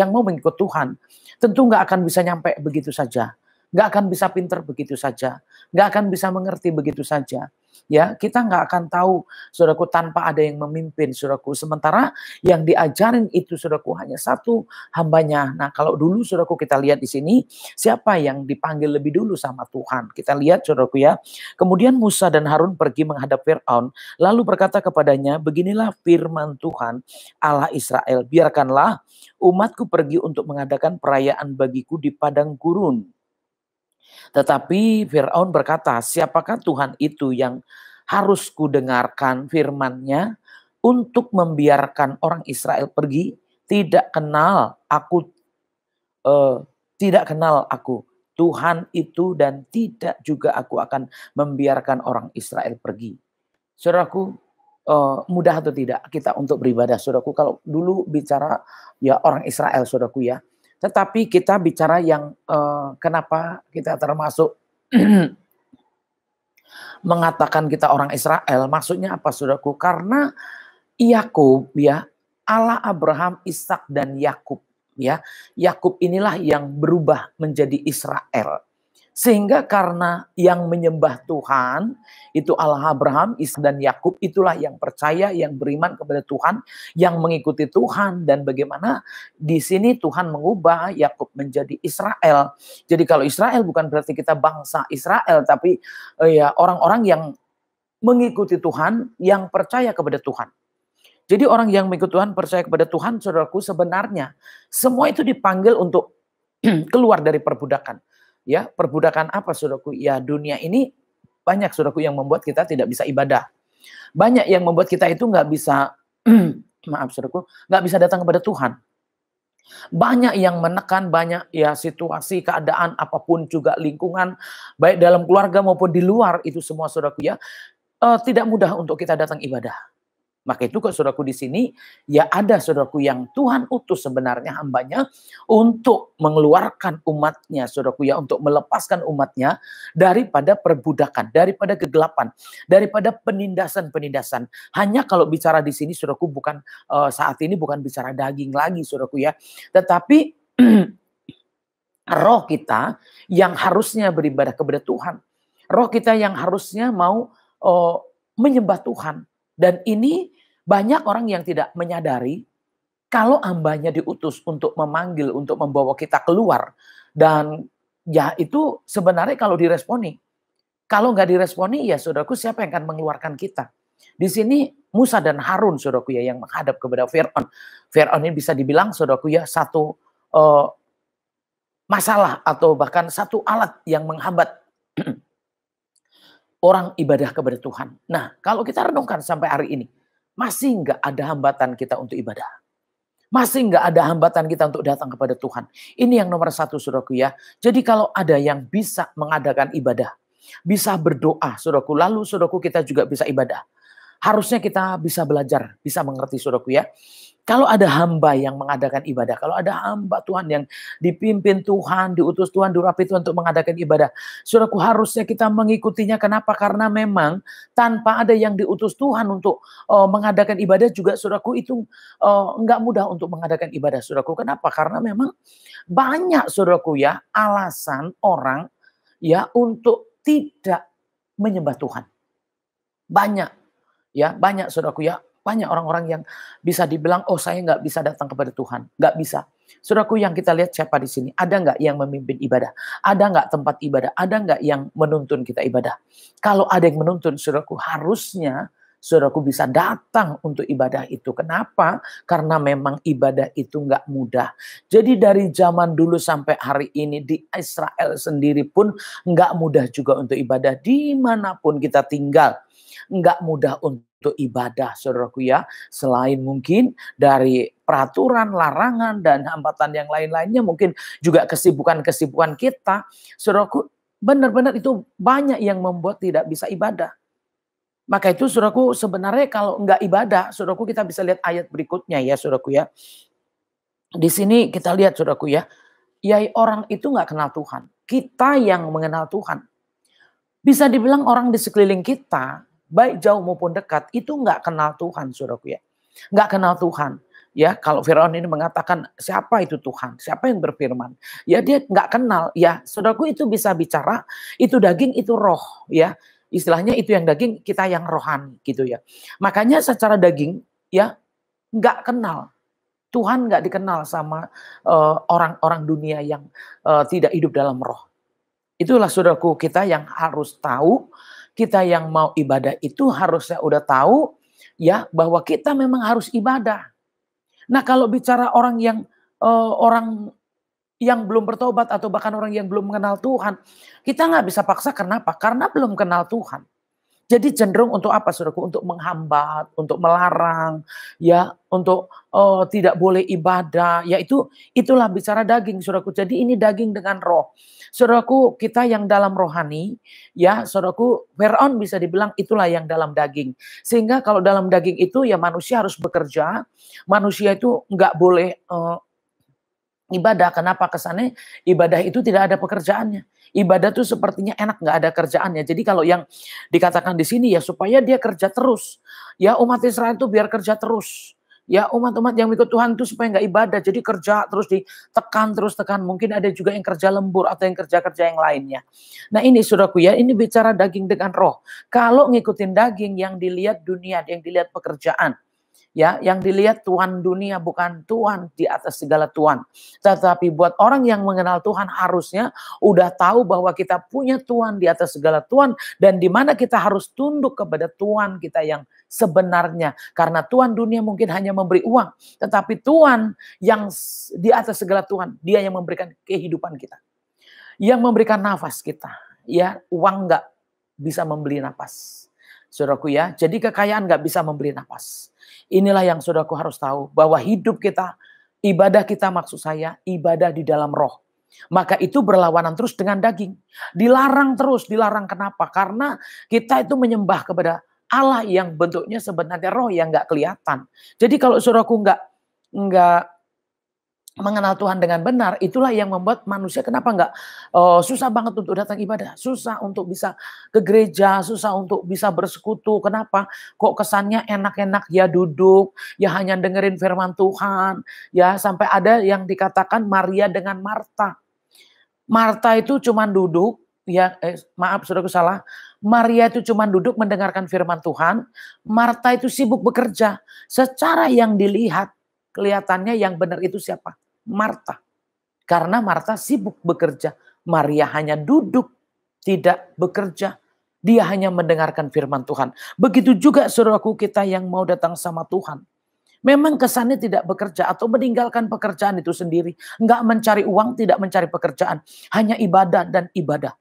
mau mengikut Tuhan, tentu nggak akan bisa nyampe begitu saja. Nggak akan bisa pinter begitu saja. Nggak akan bisa mengerti begitu saja. Ya, kita nggak akan tahu, saudaraku, tanpa ada yang memimpin, saudaraku. Sementara yang diajarin itu, saudaraku, hanya satu hambanya. Nah, kalau dulu, saudaraku, kita lihat di sini, siapa yang dipanggil lebih dulu sama Tuhan? Kita lihat, saudaraku ya. Kemudian Musa dan Harun pergi menghadap Fir'aun, lalu berkata kepadanya, beginilah firman Tuhan, Allah Israel, biarkanlah umatku pergi untuk mengadakan perayaan bagiku di padang gurun. Tetapi Fir'aun berkata, siapakah Tuhan itu yang harus kudengarkan firman-Nya untuk membiarkan orang Israel pergi? Tidak kenal aku, Tuhan itu, dan tidak juga aku akan membiarkan orang Israel pergi. Saudaraku, mudah atau tidak kita untuk beribadah, saudaraku? Kalau dulu bicara ya orang Israel, saudaraku ya. Tetapi kita bicara yang kenapa kita termasuk mengatakan kita orang Israel, maksudnya apa, saudaraku? Karena Yakub ya, Allah Abraham, Ishak dan Yakub ya. Yakub inilah yang berubah menjadi Israel. Sehingga karena yang menyembah Tuhan itu Allah Abraham, Ishak dan Yakub, itulah yang percaya, yang beriman kepada Tuhan, yang mengikuti Tuhan. Dan bagaimana di sini Tuhan mengubah Yakub menjadi Israel. Jadi kalau Israel bukan berarti kita bangsa Israel, tapi ya orang-orang yang mengikuti Tuhan, yang percaya kepada Tuhan. Jadi orang yang mengikuti Tuhan, percaya kepada Tuhan, saudaraku, sebenarnya semua itu dipanggil untuk keluar dari perbudakan. Ya, perbudakan apa, saudaraku? Ya, dunia ini banyak, saudaraku, yang membuat kita tidak bisa ibadah. Banyak yang membuat kita itu nggak bisa, maaf, saudaraku, nggak bisa datang kepada Tuhan. Banyak yang menekan, banyak ya situasi, keadaan, apapun juga lingkungan, baik dalam keluarga maupun di luar, itu semua, saudaraku ya, tidak mudah untuk kita datang ibadah. Maka itu kok, saudaraku, di sini ya ada, saudaraku, yang Tuhan utus sebenarnya hambanya untuk mengeluarkan umatnya, saudaraku ya, untuk melepaskan umatnya daripada perbudakan, daripada kegelapan, daripada penindasan-penindasan. Hanya kalau bicara di sini, saudaraku, bukan saat ini bukan bicara daging lagi, saudaraku ya, tetapi roh kita yang harusnya beribadah kepada Tuhan, roh kita yang harusnya mau menyembah Tuhan. Dan ini banyak orang yang tidak menyadari kalau hambanya diutus untuk memanggil, untuk membawa kita keluar. Dan ya itu sebenarnya kalau diresponi. Kalau nggak diresponi, ya saudaraku, siapa yang akan mengeluarkan kita? Di sini Musa dan Harun, saudaraku ya, yang menghadap kepada Fir'aun. Fir'aun ini bisa dibilang, saudaraku ya, satu masalah atau bahkan satu alat yang menghambat orang ibadah kepada Tuhan. Nah, kalau kita renungkan sampai hari ini, masih nggak ada hambatan kita untuk ibadah. Masih nggak ada hambatan kita untuk datang kepada Tuhan. Ini yang nomor satu, saudaraku ya. Jadi kalau ada yang bisa mengadakan ibadah, bisa berdoa, saudaraku, lalu saudaraku kita juga bisa ibadah. Harusnya kita bisa belajar, bisa mengerti, saudaraku ya. Kalau ada hamba yang mengadakan ibadah, kalau ada hamba Tuhan yang dipimpin Tuhan, diutus Tuhan, diurapi Tuhan untuk mengadakan ibadah, saudaraku, harusnya kita mengikutinya. Kenapa? Karena memang tanpa ada yang diutus Tuhan untuk mengadakan ibadah juga, saudaraku, itu enggak mudah untuk mengadakan ibadah, saudaraku. Kenapa? Karena memang banyak, saudaraku ya, alasan orang ya untuk tidak menyembah Tuhan. Banyak ya, banyak, saudaraku ya. Banyak orang-orang yang bisa dibilang, oh saya nggak bisa datang kepada Tuhan. Nggak bisa. Saudaraku, yang kita lihat siapa di sini? Ada nggak yang memimpin ibadah? Ada nggak tempat ibadah? Ada nggak yang menuntun kita ibadah? Kalau ada yang menuntun, saudaraku, harusnya saudaraku bisa datang untuk ibadah itu. Kenapa? Karena memang ibadah itu nggak mudah. Jadi dari zaman dulu sampai hari ini di Israel sendiri pun nggak mudah juga untuk ibadah. Dimanapun kita tinggal, nggak mudah untuk ibadah, saudaraku ya. Selain mungkin dari peraturan, larangan, dan hambatan yang lain-lainnya, mungkin juga kesibukan-kesibukan kita, saudaraku, benar-benar itu banyak yang membuat tidak bisa ibadah. Maka itu, saudaraku, sebenarnya kalau nggak ibadah, saudaraku, kita bisa lihat ayat berikutnya ya, saudaraku ya. Di sini kita lihat, saudaraku ya, ya orang itu nggak kenal Tuhan. Kita yang mengenal Tuhan. Bisa dibilang orang di sekeliling kita, baik jauh maupun dekat, itu nggak kenal Tuhan, saudaraku ya. Nggak kenal Tuhan. Ya, kalau Firaun ini mengatakan siapa itu Tuhan, siapa yang berfirman, ya dia nggak kenal. Ya, saudaraku, itu bisa bicara, itu daging, itu roh, ya. Istilahnya itu yang daging, kita yang rohani gitu ya. Makanya secara daging ya nggak kenal. Tuhan nggak dikenal sama orang-orang dunia yang tidak hidup dalam roh. Itulah saudaraku, kita yang harus tahu, kita yang mau ibadah itu harusnya udah tahu ya bahwa kita memang harus ibadah. Nah kalau bicara orang yang belum bertobat atau bahkan orang yang belum mengenal Tuhan, kita nggak bisa paksa. Kenapa? Karena belum kenal Tuhan. Jadi cenderung untuk apa saudaraku? Untuk menghambat, untuk melarang, ya, untuk tidak boleh ibadah. Ya itulah bicara daging saudaraku. Jadi ini daging dengan roh. Saudaraku, kita yang dalam rohani, ya saudaraku, Fir'aun bisa dibilang itulah yang dalam daging. Sehingga kalau dalam daging itu ya manusia harus bekerja, manusia itu nggak boleh ibadah. Kenapa? Kesannya ibadah itu tidak ada pekerjaannya. Ibadah tuh sepertinya enak, nggak ada kerjaannya. Jadi kalau yang dikatakan di sini ya supaya dia kerja terus. Ya umat Israel itu biar kerja terus. Ya umat-umat yang ikut Tuhan itu supaya nggak ibadah. Jadi kerja terus ditekan, terus tekan. Mungkin ada juga yang kerja lembur atau yang kerja-kerja yang lainnya. Nah ini saudaraku ya, ini bicara daging dengan roh. Kalau ngikutin daging yang dilihat dunia, yang dilihat pekerjaan. Ya, yang dilihat Tuhan dunia, bukan Tuhan di atas segala Tuhan. Tetapi buat orang yang mengenal Tuhan harusnya udah tahu bahwa kita punya Tuhan di atas segala Tuhan dan di mana kita harus tunduk kepada Tuhan kita yang sebenarnya. Karena Tuhan dunia mungkin hanya memberi uang, tetapi Tuhan yang di atas segala Tuhan, Dia yang memberikan kehidupan kita. Yang memberikan nafas kita. Ya, uang nggak bisa membeli nafas. Saudaraku ya, jadi kekayaan nggak bisa membeli nafas. Inilah yang saudaraku harus tahu, bahwa hidup kita, ibadah kita maksud saya, ibadah di dalam roh. Maka itu berlawanan terus dengan daging. Dilarang terus, dilarang kenapa? Karena kita itu menyembah kepada Allah yang bentuknya sebenarnya roh yang nggak kelihatan. Jadi kalau saudaraku nggak mengenal Tuhan dengan benar, itulah yang membuat manusia kenapa nggak susah banget untuk datang ibadah, susah untuk bisa ke gereja, susah untuk bisa bersekutu. Kenapa? Kok kesannya enak-enak ya duduk, ya hanya dengerin firman Tuhan, ya sampai ada yang dikatakan Maria dengan Marta. Marta itu cuma duduk, ya maaf saudaraku salah. Maria itu cuma duduk mendengarkan firman Tuhan, Marta itu sibuk bekerja. Secara yang dilihat, kelihatannya yang benar itu siapa? Marta. Karena Marta sibuk bekerja. Maria hanya duduk, tidak bekerja. Dia hanya mendengarkan firman Tuhan. Begitu juga saudaraku kita yang mau datang sama Tuhan. Memang kesannya tidak bekerja atau meninggalkan pekerjaan itu sendiri. Enggak mencari uang, tidak mencari pekerjaan. Hanya ibadah dan ibadah.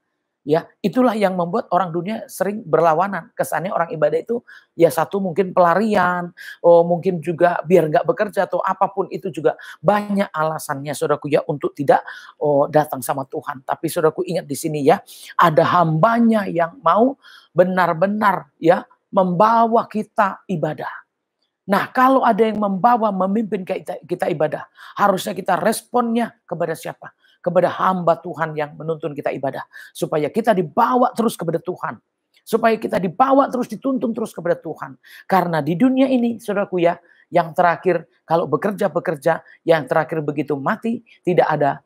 Ya, itulah yang membuat orang dunia sering berlawanan. Kesannya orang ibadah itu ya satu mungkin pelarian, mungkin juga biar nggak bekerja atau apapun itu juga banyak alasannya saudaraku ya untuk tidak datang sama Tuhan. Tapi saudaraku ingat di sini ya, ada hambanya yang mau benar-benar ya membawa kita ibadah. Nah, kalau ada yang membawa, memimpin kita ibadah, harusnya kita responnya kepada siapa? Kepada hamba Tuhan yang menuntun kita ibadah. Supaya kita dibawa terus kepada Tuhan. Supaya kita dibawa terus, dituntun terus kepada Tuhan. Karena di dunia ini, saudaraku ya, yang terakhir kalau bekerja, yang terakhir begitu mati, tidak ada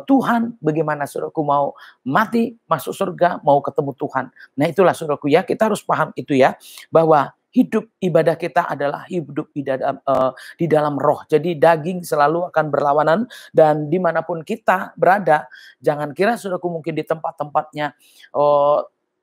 Tuhan. Bagaimana saudaraku mau mati, masuk surga, mau ketemu Tuhan. Nah itulah saudaraku ya, kita harus paham itu ya, bahwa hidup ibadah kita adalah hidup di dalam roh. Jadi daging selalu akan berlawanan dan dimanapun kita berada, jangan kira saudaraku mungkin di tempat-tempatnya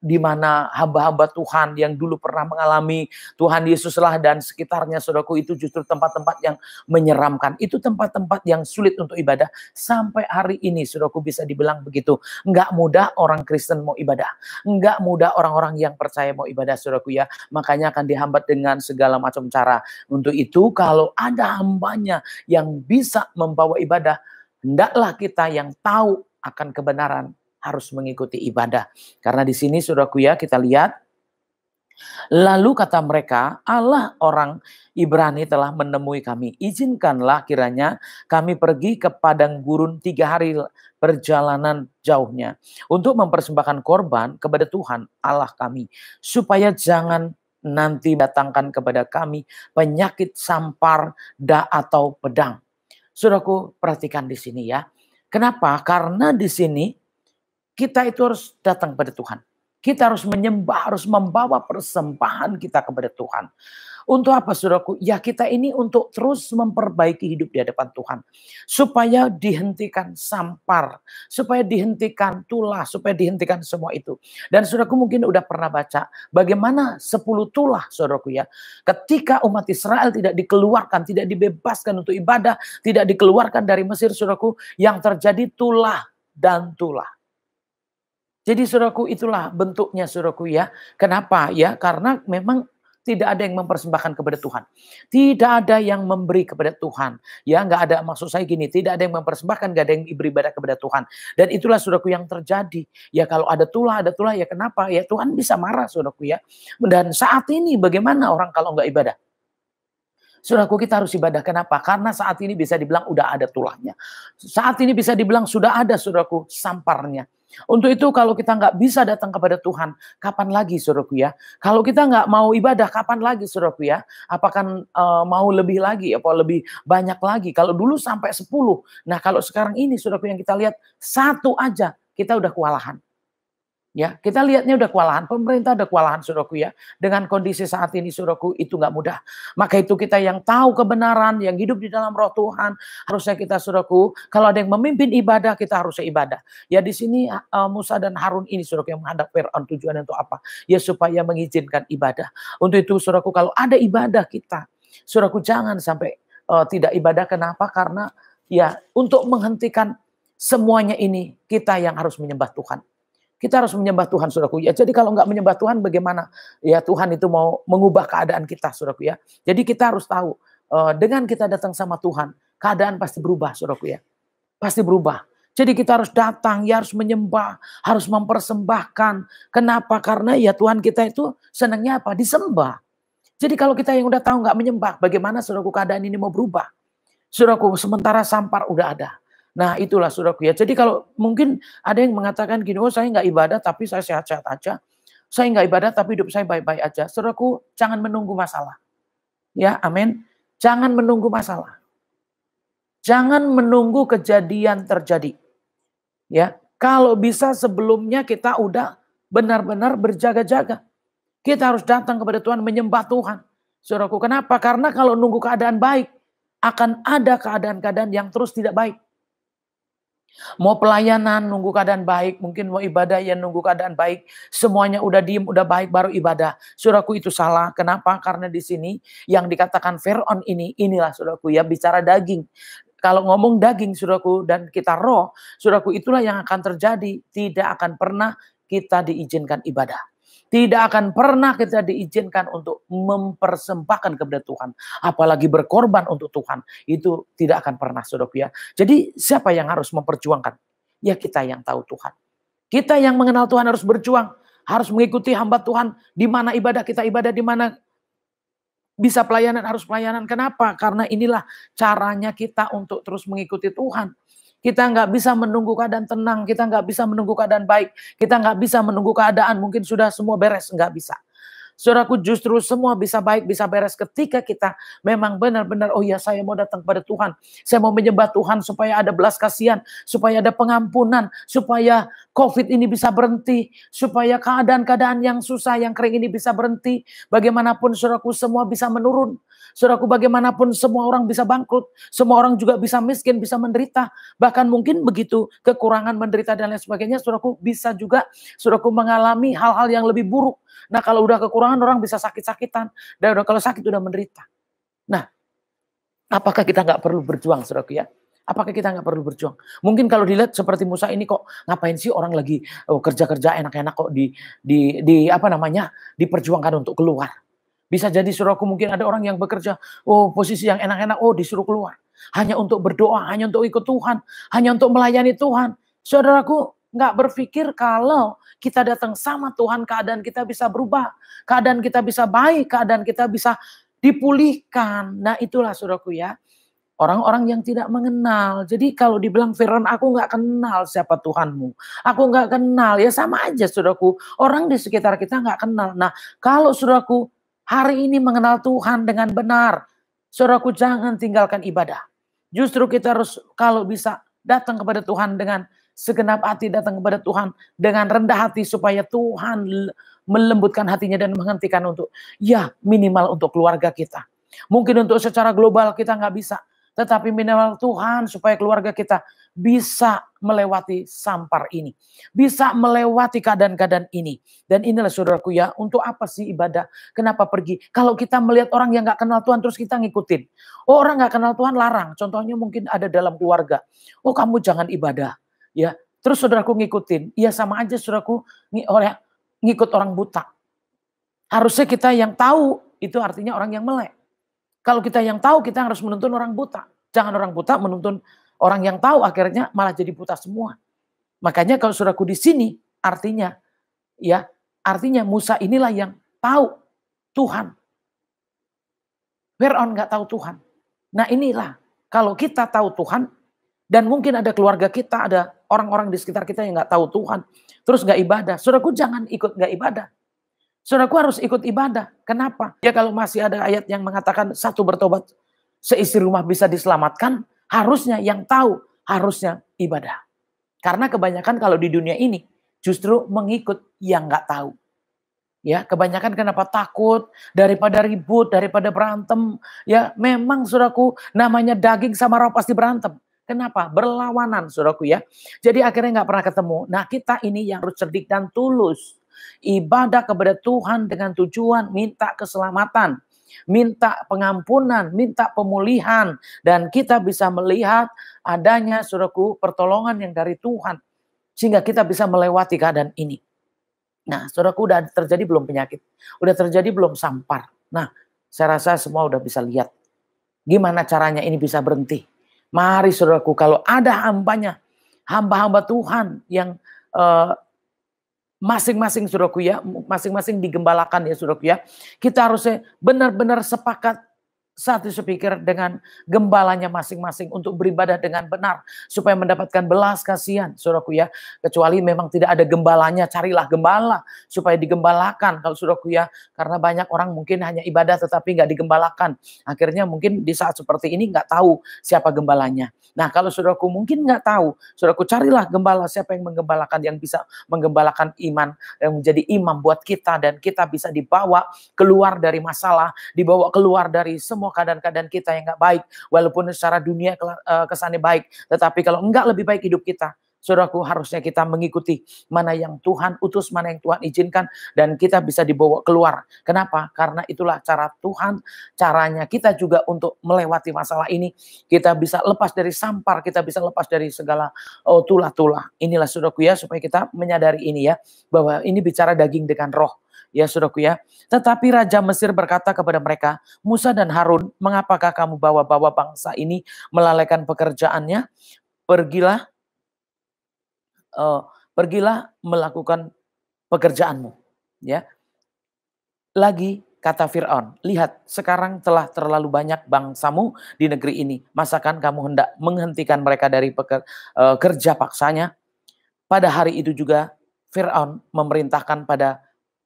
di mana hamba-hamba Tuhan yang dulu pernah mengalami Tuhan Yesuslah dan sekitarnya saudaraku itu justru tempat-tempat yang menyeramkan. Itu tempat-tempat yang sulit untuk ibadah. Sampai hari ini saudaraku bisa dibilang begitu. Enggak mudah orang Kristen mau ibadah. Enggak mudah orang-orang yang percaya mau ibadah saudaraku ya. Makanya akan dihambat dengan segala macam cara. Untuk itu kalau ada hambanya yang bisa membawa ibadah, hendaklah kita yang tahu akan kebenaran harus mengikuti ibadah. Karena di sini saudaraku ya kita lihat. Lalu kata mereka, Allah orang Ibrani telah menemui kami. Izinkanlah kiranya kami pergi ke padang gurun 3 hari perjalanan jauhnya. Untuk mempersembahkan korban kepada Tuhan Allah kami. Supaya jangan nanti datangkan kepada kami penyakit sampar atau pedang. Saudaraku perhatikan di sini ya. Kenapa? Karena di sini kita itu harus datang pada Tuhan. Kita harus menyembah, harus membawa persembahan kita kepada Tuhan. Untuk apa saudaraku? Ya kita ini untuk terus memperbaiki hidup di hadapan Tuhan. Supaya dihentikan sampar, supaya dihentikan tulah, supaya dihentikan semua itu. Dan saudaraku mungkin udah pernah baca bagaimana 10 tulah saudaraku ya. Ketika umat Israel tidak dikeluarkan, tidak dibebaskan untuk ibadah, tidak dikeluarkan dari Mesir saudaraku, yang terjadi tulah dan tulah. Jadi saudaraku itulah bentuknya saudaraku ya. Kenapa ya? Karena memang tidak ada yang mempersembahkan kepada Tuhan. Tidak ada yang memberi kepada Tuhan. Ya, nggak ada, maksud saya gini, tidak ada yang mempersembahkan, nggak ada yang beribadah kepada Tuhan. Dan itulah saudaraku yang terjadi. Ya kalau ada tulah ya kenapa? Ya Tuhan bisa marah saudaraku ya. Dan saat ini bagaimana orang kalau nggak ibadah? Saudaraku kita harus ibadah. Kenapa? Karena saat ini bisa dibilang udah ada tulahnya. Saat ini bisa dibilang sudah ada saudaraku samparnya. Untuk itu kalau kita nggak bisa datang kepada Tuhan, kapan lagi saudaraku ya? Kalau kita nggak mau ibadah, kapan lagi saudaraku ya? Apakah mau lebih lagi, apa lebih banyak lagi? Kalau dulu sampai 10. Nah kalau sekarang ini saudaraku yang kita lihat, 1 aja kita udah kewalahan. Ya, kita lihatnya udah kewalahan, pemerintah udah kewalahan saudaraku ya. Dengan kondisi saat ini saudaraku itu nggak mudah. Maka itu kita yang tahu kebenaran, yang hidup di dalam roh Tuhan, harusnya kita saudaraku, kalau ada yang memimpin ibadah, kita harusnya ibadah. Ya di sini Musa dan Harun ini saudaraku yang menghadap Firaun, tujuannya untuk apa? Ya supaya mengizinkan ibadah. Untuk itu saudaraku kalau ada ibadah kita, saudaraku jangan sampai tidak ibadah. Kenapa? Karena ya untuk menghentikan semuanya ini, kita yang harus menyembah Tuhan. Kita harus menyembah Tuhan saudaraku ya. Jadi kalau nggak menyembah Tuhan bagaimana ya Tuhan itu mau mengubah keadaan kita saudaraku ya. Jadi kita harus tahu dengan kita datang sama Tuhan, keadaan pasti berubah saudaraku ya. Pasti berubah. Jadi kita harus datang, ya harus menyembah, harus mempersembahkan. Kenapa? Karena ya Tuhan kita itu senangnya apa? Disembah. Jadi kalau kita yang udah tahu nggak menyembah, bagaimana saudaraku keadaan ini mau berubah? Saudaraku sementara sampar udah ada. Nah itulah saudaraku ya. Jadi kalau mungkin ada yang mengatakan gini, oh saya nggak ibadah tapi saya sehat-sehat aja. Saya nggak ibadah tapi hidup saya baik-baik aja. Saudaraku jangan menunggu masalah. Ya amin. Jangan menunggu masalah. Jangan menunggu kejadian terjadi. Ya, kalau bisa sebelumnya kita udah benar-benar berjaga-jaga. Kita harus datang kepada Tuhan, menyembah Tuhan. Saudaraku kenapa? Karena kalau nunggu keadaan baik, akan ada keadaan-keadaan yang terus tidak baik. Mau pelayanan nunggu keadaan baik, mungkin mau ibadah ya nunggu keadaan baik, semuanya udah diem, udah baik baru ibadah. Saudaraku itu salah. Kenapa? Karena di sini yang dikatakan Firaun inilah saudaraku ya bicara daging. Kalau ngomong daging saudaraku dan kita roh, saudaraku itulah yang akan terjadi. Tidak akan pernah kita diizinkan ibadah. Tidak akan pernah kita diizinkan untuk mempersembahkan kepada Tuhan. Apalagi berkorban untuk Tuhan. Itu tidak akan pernah saudaraku ya. Jadi siapa yang harus memperjuangkan? Ya kita yang tahu Tuhan. Kita yang mengenal Tuhan harus berjuang. Harus mengikuti hamba Tuhan. Di mana ibadah kita ibadah, di mana bisa pelayanan harus pelayanan. Kenapa? Karena inilah caranya kita untuk terus mengikuti Tuhan. Kita nggak bisa menunggu keadaan tenang, kita nggak bisa menunggu keadaan baik, kita nggak bisa menunggu keadaan mungkin sudah semua beres, nggak bisa. Saudaraku justru semua bisa baik, bisa beres ketika kita memang benar-benar, oh ya saya mau datang pada Tuhan, saya mau menyembah Tuhan supaya ada belas kasihan, supaya ada pengampunan, supaya COVID ini bisa berhenti, supaya keadaan-keadaan yang susah, yang kering ini bisa berhenti. Bagaimanapun saudaraku semua bisa menurun. Saudaraku bagaimanapun semua orang bisa bangkrut, semua orang juga bisa miskin, bisa menderita. Bahkan mungkin begitu kekurangan, menderita dan lain sebagainya, saudaraku bisa juga saudaraku mengalami hal-hal yang lebih buruk. Nah kalau udah kekurangan orang bisa sakit-sakitan, dan kalau sakit udah menderita. Nah apakah kita nggak perlu berjuang saudaraku ya? Apakah kita nggak perlu berjuang? Mungkin kalau dilihat seperti Musa ini kok ngapain sih orang lagi kerja-kerja enak-enak kok diperjuangkan untuk keluar. Bisa jadi saudaraku mungkin ada orang yang bekerja, oh posisi yang enak-enak, oh disuruh keluar. Hanya untuk berdoa, hanya untuk ikut Tuhan, hanya untuk melayani Tuhan. Saudaraku nggak berpikir kalau kita datang sama Tuhan keadaan kita bisa berubah. Keadaan kita bisa baik, keadaan kita bisa dipulihkan. Nah itulah saudaraku ya. Orang-orang yang tidak mengenal. Jadi kalau dibilang Firaun, aku nggak kenal siapa Tuhanmu. Aku nggak kenal, ya sama aja saudaraku. Orang di sekitar kita nggak kenal. Nah kalau saudaraku hari ini mengenal Tuhan dengan benar, saudaraku jangan tinggalkan ibadah. Justru kita harus kalau bisa datang kepada Tuhan dengan segenap hati datang kepada Tuhan dengan rendah hati supaya Tuhan melembutkan hatinya dan menghentikan untuk minimal untuk keluarga kita. Mungkin untuk secara global kita nggak bisa, tetapi minimal Tuhan supaya keluarga kita bisa melewati sampar ini, bisa melewati keadaan-keadaan ini. Dan inilah saudaraku ya, untuk apa sih ibadah? Kenapa pergi? Kalau kita melihat orang yang nggak kenal Tuhan terus kita ngikutin. Oh, orang nggak kenal Tuhan larang. Contohnya mungkin ada dalam keluarga. Oh, kamu jangan ibadah. Ya, terus saudaraku ngikutin. Ya sama aja saudaraku ngikut orang buta. Harusnya kita yang tahu, itu artinya orang yang melek. Kalau kita yang tahu, kita harus menuntun orang buta. Jangan orang buta menuntun orang yang tahu, akhirnya malah jadi buta semua. Makanya kalau saudaraku di sini, artinya Musa inilah yang tahu Tuhan. Fir'aun nggak tahu Tuhan. Nah inilah, kalau kita tahu Tuhan, dan mungkin ada keluarga kita, ada orang-orang di sekitar kita yang nggak tahu Tuhan, terus nggak ibadah. Saudaraku jangan ikut nggak ibadah. Saudaraku harus ikut ibadah. Kenapa? Ya kalau masih ada ayat yang mengatakan satu bertobat, seisi rumah bisa diselamatkan, harusnya yang tahu, harusnya ibadah. Karena kebanyakan kalau di dunia ini, justru mengikut yang nggak tahu. Ya, kebanyakan kenapa takut, daripada ribut, daripada berantem. Ya, memang saudaraku, namanya daging sama roh pasti berantem. Kenapa? Berlawanan saudaraku ya. Jadi akhirnya nggak pernah ketemu. Nah kita ini yang harus cerdik dan tulus. Ibadah kepada Tuhan dengan tujuan minta keselamatan, minta pengampunan, minta pemulihan. Dan kita bisa melihat adanya saudaraku pertolongan yang dari Tuhan. Sehingga kita bisa melewati keadaan ini. Nah saudaraku udah terjadi belum penyakit? Udah terjadi belum sampar? Nah saya rasa semua udah bisa lihat. Gimana caranya ini bisa berhenti? Mari saudaraku kalau ada hamba-hamba Tuhan yang masing-masing saudaraku ya, masing-masing digembalakan ya saudaraku ya. Kita harusnya benar-benar sepakat satu sepikir dengan gembalanya masing-masing untuk beribadah dengan benar supaya mendapatkan belas kasihan saudaraku ya. Kecuali memang tidak ada gembalanya, carilah gembala supaya digembalakan kalau saudaraku ya. Karena banyak orang mungkin hanya ibadah tetapi nggak digembalakan. Akhirnya mungkin di saat seperti ini nggak tahu siapa gembalanya. Nah kalau saudaraku mungkin nggak tahu, saudaraku carilah gembala, siapa yang menggembalakan, yang bisa menggembalakan iman, yang menjadi imam buat kita, dan kita bisa dibawa keluar dari masalah, dibawa keluar dari semua keadaan-keadaan kita yang nggak baik, walaupun secara dunia kesannya baik, tetapi kalau enggak lebih baik hidup kita. Saudaraku harusnya kita mengikuti mana yang Tuhan utus, mana yang Tuhan izinkan, dan kita bisa dibawa keluar. Kenapa? Karena itulah cara Tuhan, caranya kita juga untuk melewati masalah ini. Kita bisa lepas dari sampar, kita bisa lepas dari segala tulah-tulah. Inilah saudaraku ya, supaya kita menyadari ini ya, bahwa ini bicara daging dengan roh. Ya saudaraku ya. Tetapi Raja Mesir berkata kepada mereka, Musa dan Harun, mengapakah kamu bawa-bawa bangsa ini melalaikan pekerjaannya? Pergilah melakukan pekerjaanmu. Ya. Lagi kata Fir'aun, lihat sekarang telah terlalu banyak bangsamu di negeri ini. Masakan kamu hendak menghentikan mereka dari kerja paksanya? Pada hari itu juga Fir'aun memerintahkan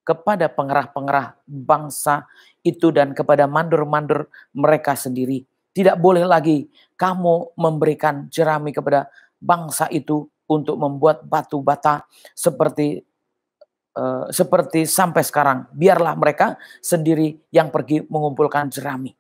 kepada pengerah-pengerah bangsa itu dan kepada mandur-mandur mereka sendiri. Tidak boleh lagi kamu memberikan jerami kepada bangsa itu untuk membuat batu bata seperti sampai sekarang. Biarlah mereka sendiri yang pergi mengumpulkan jerami.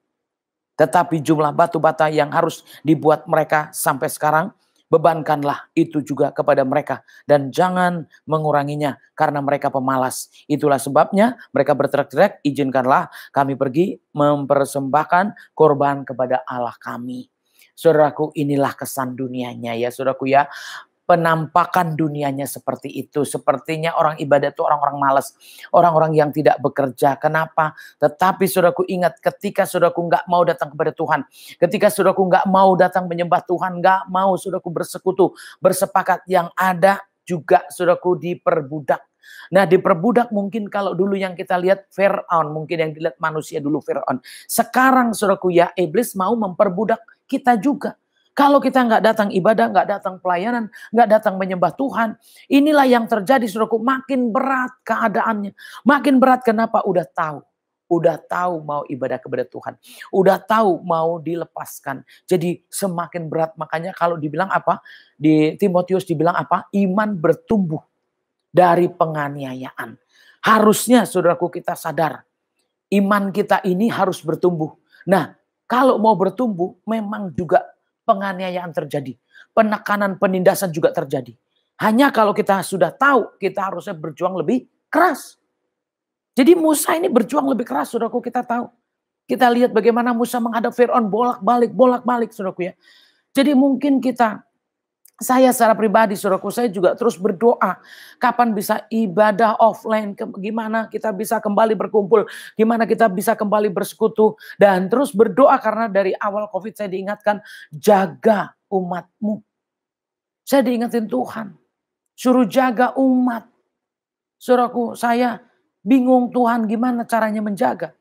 Tetapi jumlah batu bata yang harus dibuat mereka sampai sekarang, bebankanlah itu juga kepada mereka. Dan jangan menguranginya karena mereka pemalas. Itulah sebabnya mereka berteriak-teriak, izinkanlah kami pergi mempersembahkan korban kepada Allah kami. Saudaraku, inilah kesan dunianya ya saudaraku ya. Penampakan dunianya seperti itu. Sepertinya orang ibadat itu orang-orang malas. Orang-orang yang tidak bekerja. Kenapa? Tetapi saudaraku ingat, ketika saudaraku nggak mau datang kepada Tuhan. Ketika saudaraku nggak mau datang menyembah Tuhan. Nggak mau saudaraku bersekutu. Bersepakat, yang ada juga saudaraku diperbudak. Nah diperbudak mungkin kalau dulu yang kita lihat Fir'aun. Mungkin yang dilihat manusia dulu Fir'aun. Sekarang saudaraku ya, iblis mau memperbudak kita juga. Kalau kita nggak datang ibadah, nggak datang pelayanan, nggak datang menyembah Tuhan, inilah yang terjadi saudaraku, makin berat keadaannya. Makin berat kenapa? Udah tahu. udah tahu mau ibadah kepada Tuhan, udah tahu mau dilepaskan. Jadi semakin berat, makanya kalau dibilang apa? Di Timotius dibilang apa? Iman bertumbuh dari penganiayaan. Harusnya saudaraku kita sadar, iman kita ini harus bertumbuh. Nah, kalau mau bertumbuh memang juga penganiayaan terjadi. Penekanan, penindasan juga terjadi. Hanya kalau kita sudah tahu, kita harusnya berjuang lebih keras. Jadi Musa ini berjuang lebih keras, saudaraku, kita tahu. Kita lihat bagaimana Musa menghadap Firaun bolak-balik, saudaraku ya. Jadi mungkin saya secara pribadi, saudaraku, saya juga terus berdoa. Kapan bisa ibadah offline, gimana kita bisa kembali berkumpul, gimana kita bisa kembali bersekutu. Dan terus berdoa karena dari awal COVID saya diingatkan, jaga umatmu. Saya diingatin Tuhan, suruh jaga umat. Saudaraku, saya bingung Tuhan gimana caranya menjaga.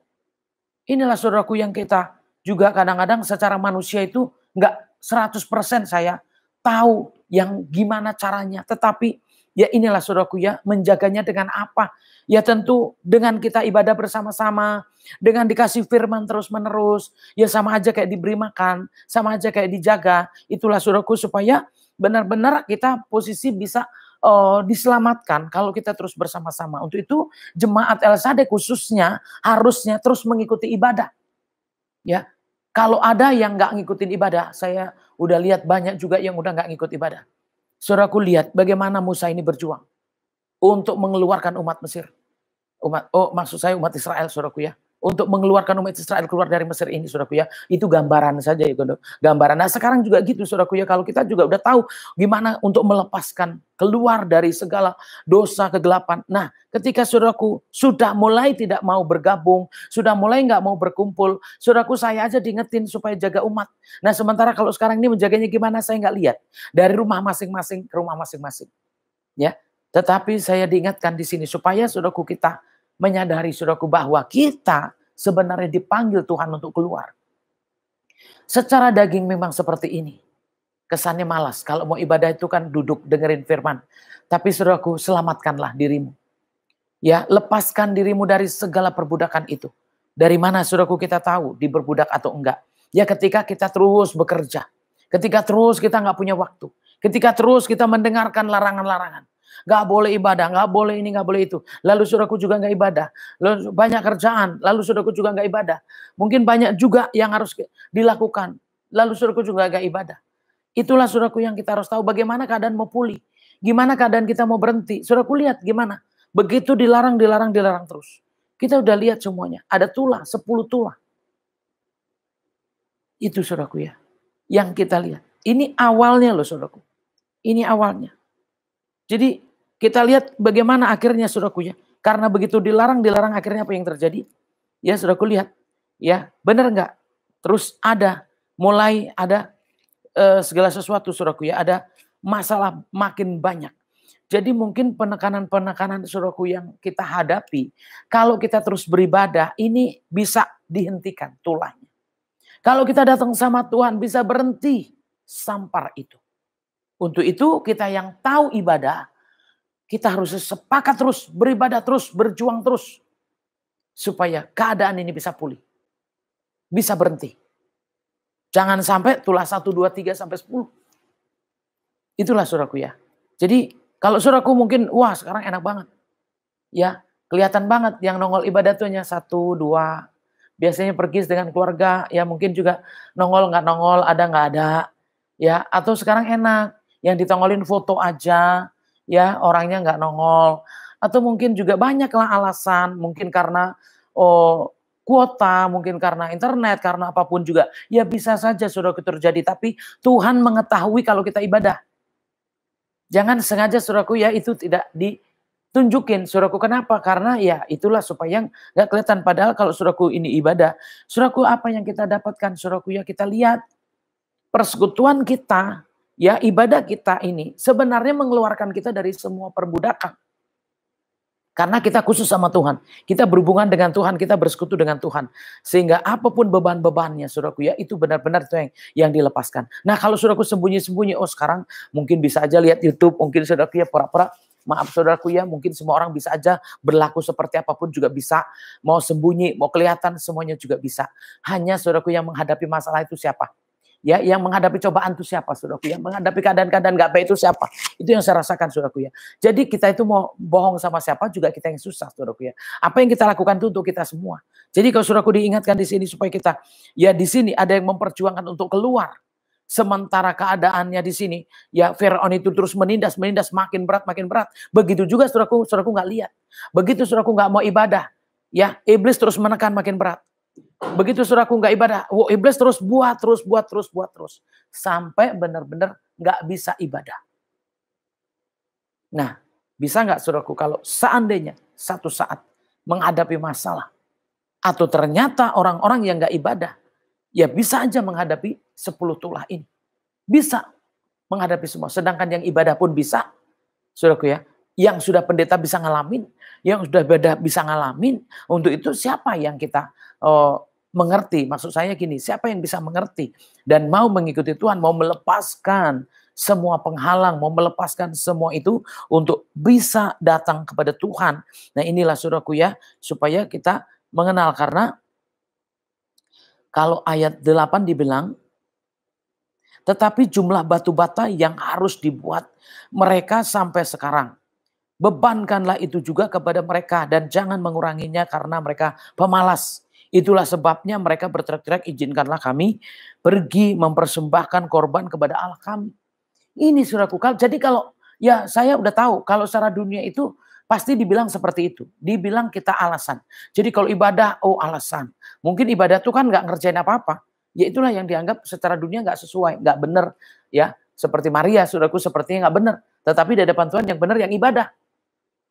Inilah saudaraku yang kita juga kadang-kadang secara manusia itu enggak 100% saya tahu yang gimana caranya. Tetapi ya inilah saudaraku ya, menjaganya dengan apa? Ya tentu dengan kita ibadah bersama-sama, dengan dikasih firman terus-menerus. Ya sama aja kayak diberi makan, sama aja kayak dijaga. Itulah saudaraku supaya benar-benar kita posisi bisa diselamatkan kalau kita terus bersama-sama. Untuk itu jemaat El Shaddai khususnya harusnya terus mengikuti ibadah. Ya, kalau ada yang nggak ngikutin ibadah, saya udah lihat banyak juga yang udah nggak ngikut ibadah. Saudaraku lihat bagaimana Musa ini berjuang untuk mengeluarkan umat Mesir. Maksud saya umat Israel, saudaraku ya. Untuk mengeluarkan umat Israel keluar dari Mesir ini, saudaraku ya. Itu gambaran saja ya, gambaran. Nah sekarang juga gitu, saudaraku ya. Kalau kita juga udah tahu gimana untuk melepaskan keluar dari segala dosa kegelapan. Nah ketika saudaraku sudah mulai tidak mau bergabung, sudah mulai nggak mau berkumpul, saudaraku saya aja diingetin supaya jaga umat. Nah sementara kalau sekarang ini menjaganya gimana saya nggak lihat. Dari rumah masing-masing ke rumah masing-masing. Ya, tetapi saya diingatkan di sini supaya saudaraku kita menyadari saudaraku bahwa kita sebenarnya dipanggil Tuhan untuk keluar. Secara daging memang seperti ini. Kesannya malas. Kalau mau ibadah itu kan duduk dengerin firman. Tapi saudaraku, selamatkanlah dirimu. Ya, lepaskan dirimu dari segala perbudakan itu. Dari mana saudaraku kita tahu diberbudak atau enggak? Ya ketika kita terus bekerja. Ketika terus kita nggak punya waktu. Ketika terus kita mendengarkan larangan-larangan. Gak boleh ibadah, gak boleh ini, gak boleh itu. Lalu saudaraku juga gak ibadah. Lalu banyak kerjaan, lalu saudaraku juga gak ibadah. Mungkin banyak juga yang harus dilakukan. Lalu saudaraku juga gak ibadah. Itulah saudaraku yang kita harus tahu bagaimana keadaan mau pulih. Gimana keadaan kita mau berhenti. Saudaraku lihat gimana. Begitu dilarang terus. Kita udah lihat semuanya. Ada tulah, 10 tulah. Itu saudaraku ya. Yang kita lihat. Ini awalnya loh saudaraku. Ini awalnya. Jadi kita lihat bagaimana akhirnya saudaraku ya. Karena begitu dilarang akhirnya apa yang terjadi? Ya saudaraku lihat. Ya benar enggak? Terus mulai ada segala sesuatu saudaraku ya. Ada masalah makin banyak. Jadi mungkin penekanan-penekanan saudaraku yang kita hadapi. Kalau kita terus beribadah ini bisa dihentikan tulahnya. Kalau kita datang sama Tuhan bisa berhenti sampar itu. Untuk itu kita yang tahu ibadah. Kita harus sepakat terus, beribadah terus, berjuang terus. Supaya keadaan ini bisa pulih. Bisa berhenti. Jangan sampai tulah 1, 2, 3 sampai 10. Itulah saudaraku ya. Jadi kalau saudaraku mungkin, wah sekarang enak banget. Ya, kelihatan banget yang nongol ibadah tuh hanya 1, 2. Biasanya pergi dengan keluarga, ya mungkin juga nongol nggak nongol, ada nggak ada. Ya, atau sekarang enak, yang ditongolin foto aja. Ya orangnya nggak nongol, atau mungkin juga banyaklah alasan, mungkin karena kuota, mungkin karena internet, karena apapun juga, ya bisa saja saudaraku terjadi. Tapi Tuhan mengetahui kalau kita ibadah. Jangan sengaja saudaraku ya itu tidak ditunjukin saudaraku. Kenapa? Karena ya itulah supaya nggak kelihatan. Padahal kalau saudaraku ini ibadah, saudaraku apa yang kita dapatkan saudaraku ya kita lihat persekutuan kita. Ya ibadah kita ini sebenarnya mengeluarkan kita dari semua perbudakan. Karena kita khusus sama Tuhan. Kita berhubungan dengan Tuhan, kita bersekutu dengan Tuhan. Sehingga apapun beban-bebannya saudaraku ya itu benar-benar itu yang dilepaskan. Nah kalau saudaraku sembunyi-sembunyi, sekarang mungkin bisa aja lihat YouTube, mungkin saudaraku ya pura-pura Maaf saudaraku ya, mungkin semua orang bisa aja berlaku seperti apapun juga bisa. Mau sembunyi, mau kelihatan, semuanya juga bisa. Hanya saudaraku yang menghadapi masalah itu siapa? Ya, yang menghadapi cobaan itu siapa saudaraku? Yang menghadapi keadaan-keadaan gak baik itu siapa? Itu yang saya rasakan saudaraku ya. Jadi kita itu mau bohong sama siapa juga kita yang susah saudaraku ya. Apa yang kita lakukan itu untuk kita semua. Jadi kalau saudaraku diingatkan di sini supaya kita, ya di sini ada yang memperjuangkan untuk keluar. Sementara keadaannya di sini, ya Firaun itu terus menindas, makin berat, makin berat. Begitu juga saudaraku nggak lihat. Begitu saudaraku nggak mau ibadah, ya iblis terus menekan makin berat. Begitu saudaraku nggak ibadah, iblis terus buat terus. Sampai benar-benar nggak bisa ibadah. Nah, bisa nggak saudaraku kalau seandainya satu saat menghadapi masalah, atau ternyata orang-orang yang nggak ibadah, ya bisa aja menghadapi 10 tulah ini. Bisa menghadapi semua. Sedangkan yang ibadah pun bisa. Saudaraku ya. Yang sudah pendeta bisa ngalamin. Yang sudah ibadah bisa ngalamin. Untuk itu siapa yang kita mengerti? Maksud saya gini. Siapa yang bisa mengerti. Dan mau mengikuti Tuhan. Mau melepaskan semua penghalang. Mau melepaskan semua itu. Untuk bisa datang kepada Tuhan. Nah inilah saudaraku ya. Supaya kita mengenal. Karena kalau ayat 8 dibilang, tetapi jumlah batu bata yang harus dibuat mereka sampai sekarang. Bebankanlah itu juga kepada mereka dan jangan menguranginya karena mereka pemalas. Itulah sebabnya mereka berteriak-teriak, izinkanlah kami pergi mempersembahkan korban kepada Allah kami. Ini saudaraku, jadi kalau ya saya udah tahu kalau secara dunia itu pasti dibilang seperti itu. Dibilang kita alasan. Jadi kalau ibadah, alasan. Mungkin ibadah itu kan nggak ngerjain apa-apa. Ya itulah yang dianggap secara dunia nggak sesuai, nggak benar. Ya, seperti Maria, saudaraku sepertinya nggak benar. Tetapi di hadapan Tuhan yang benar yang ibadah.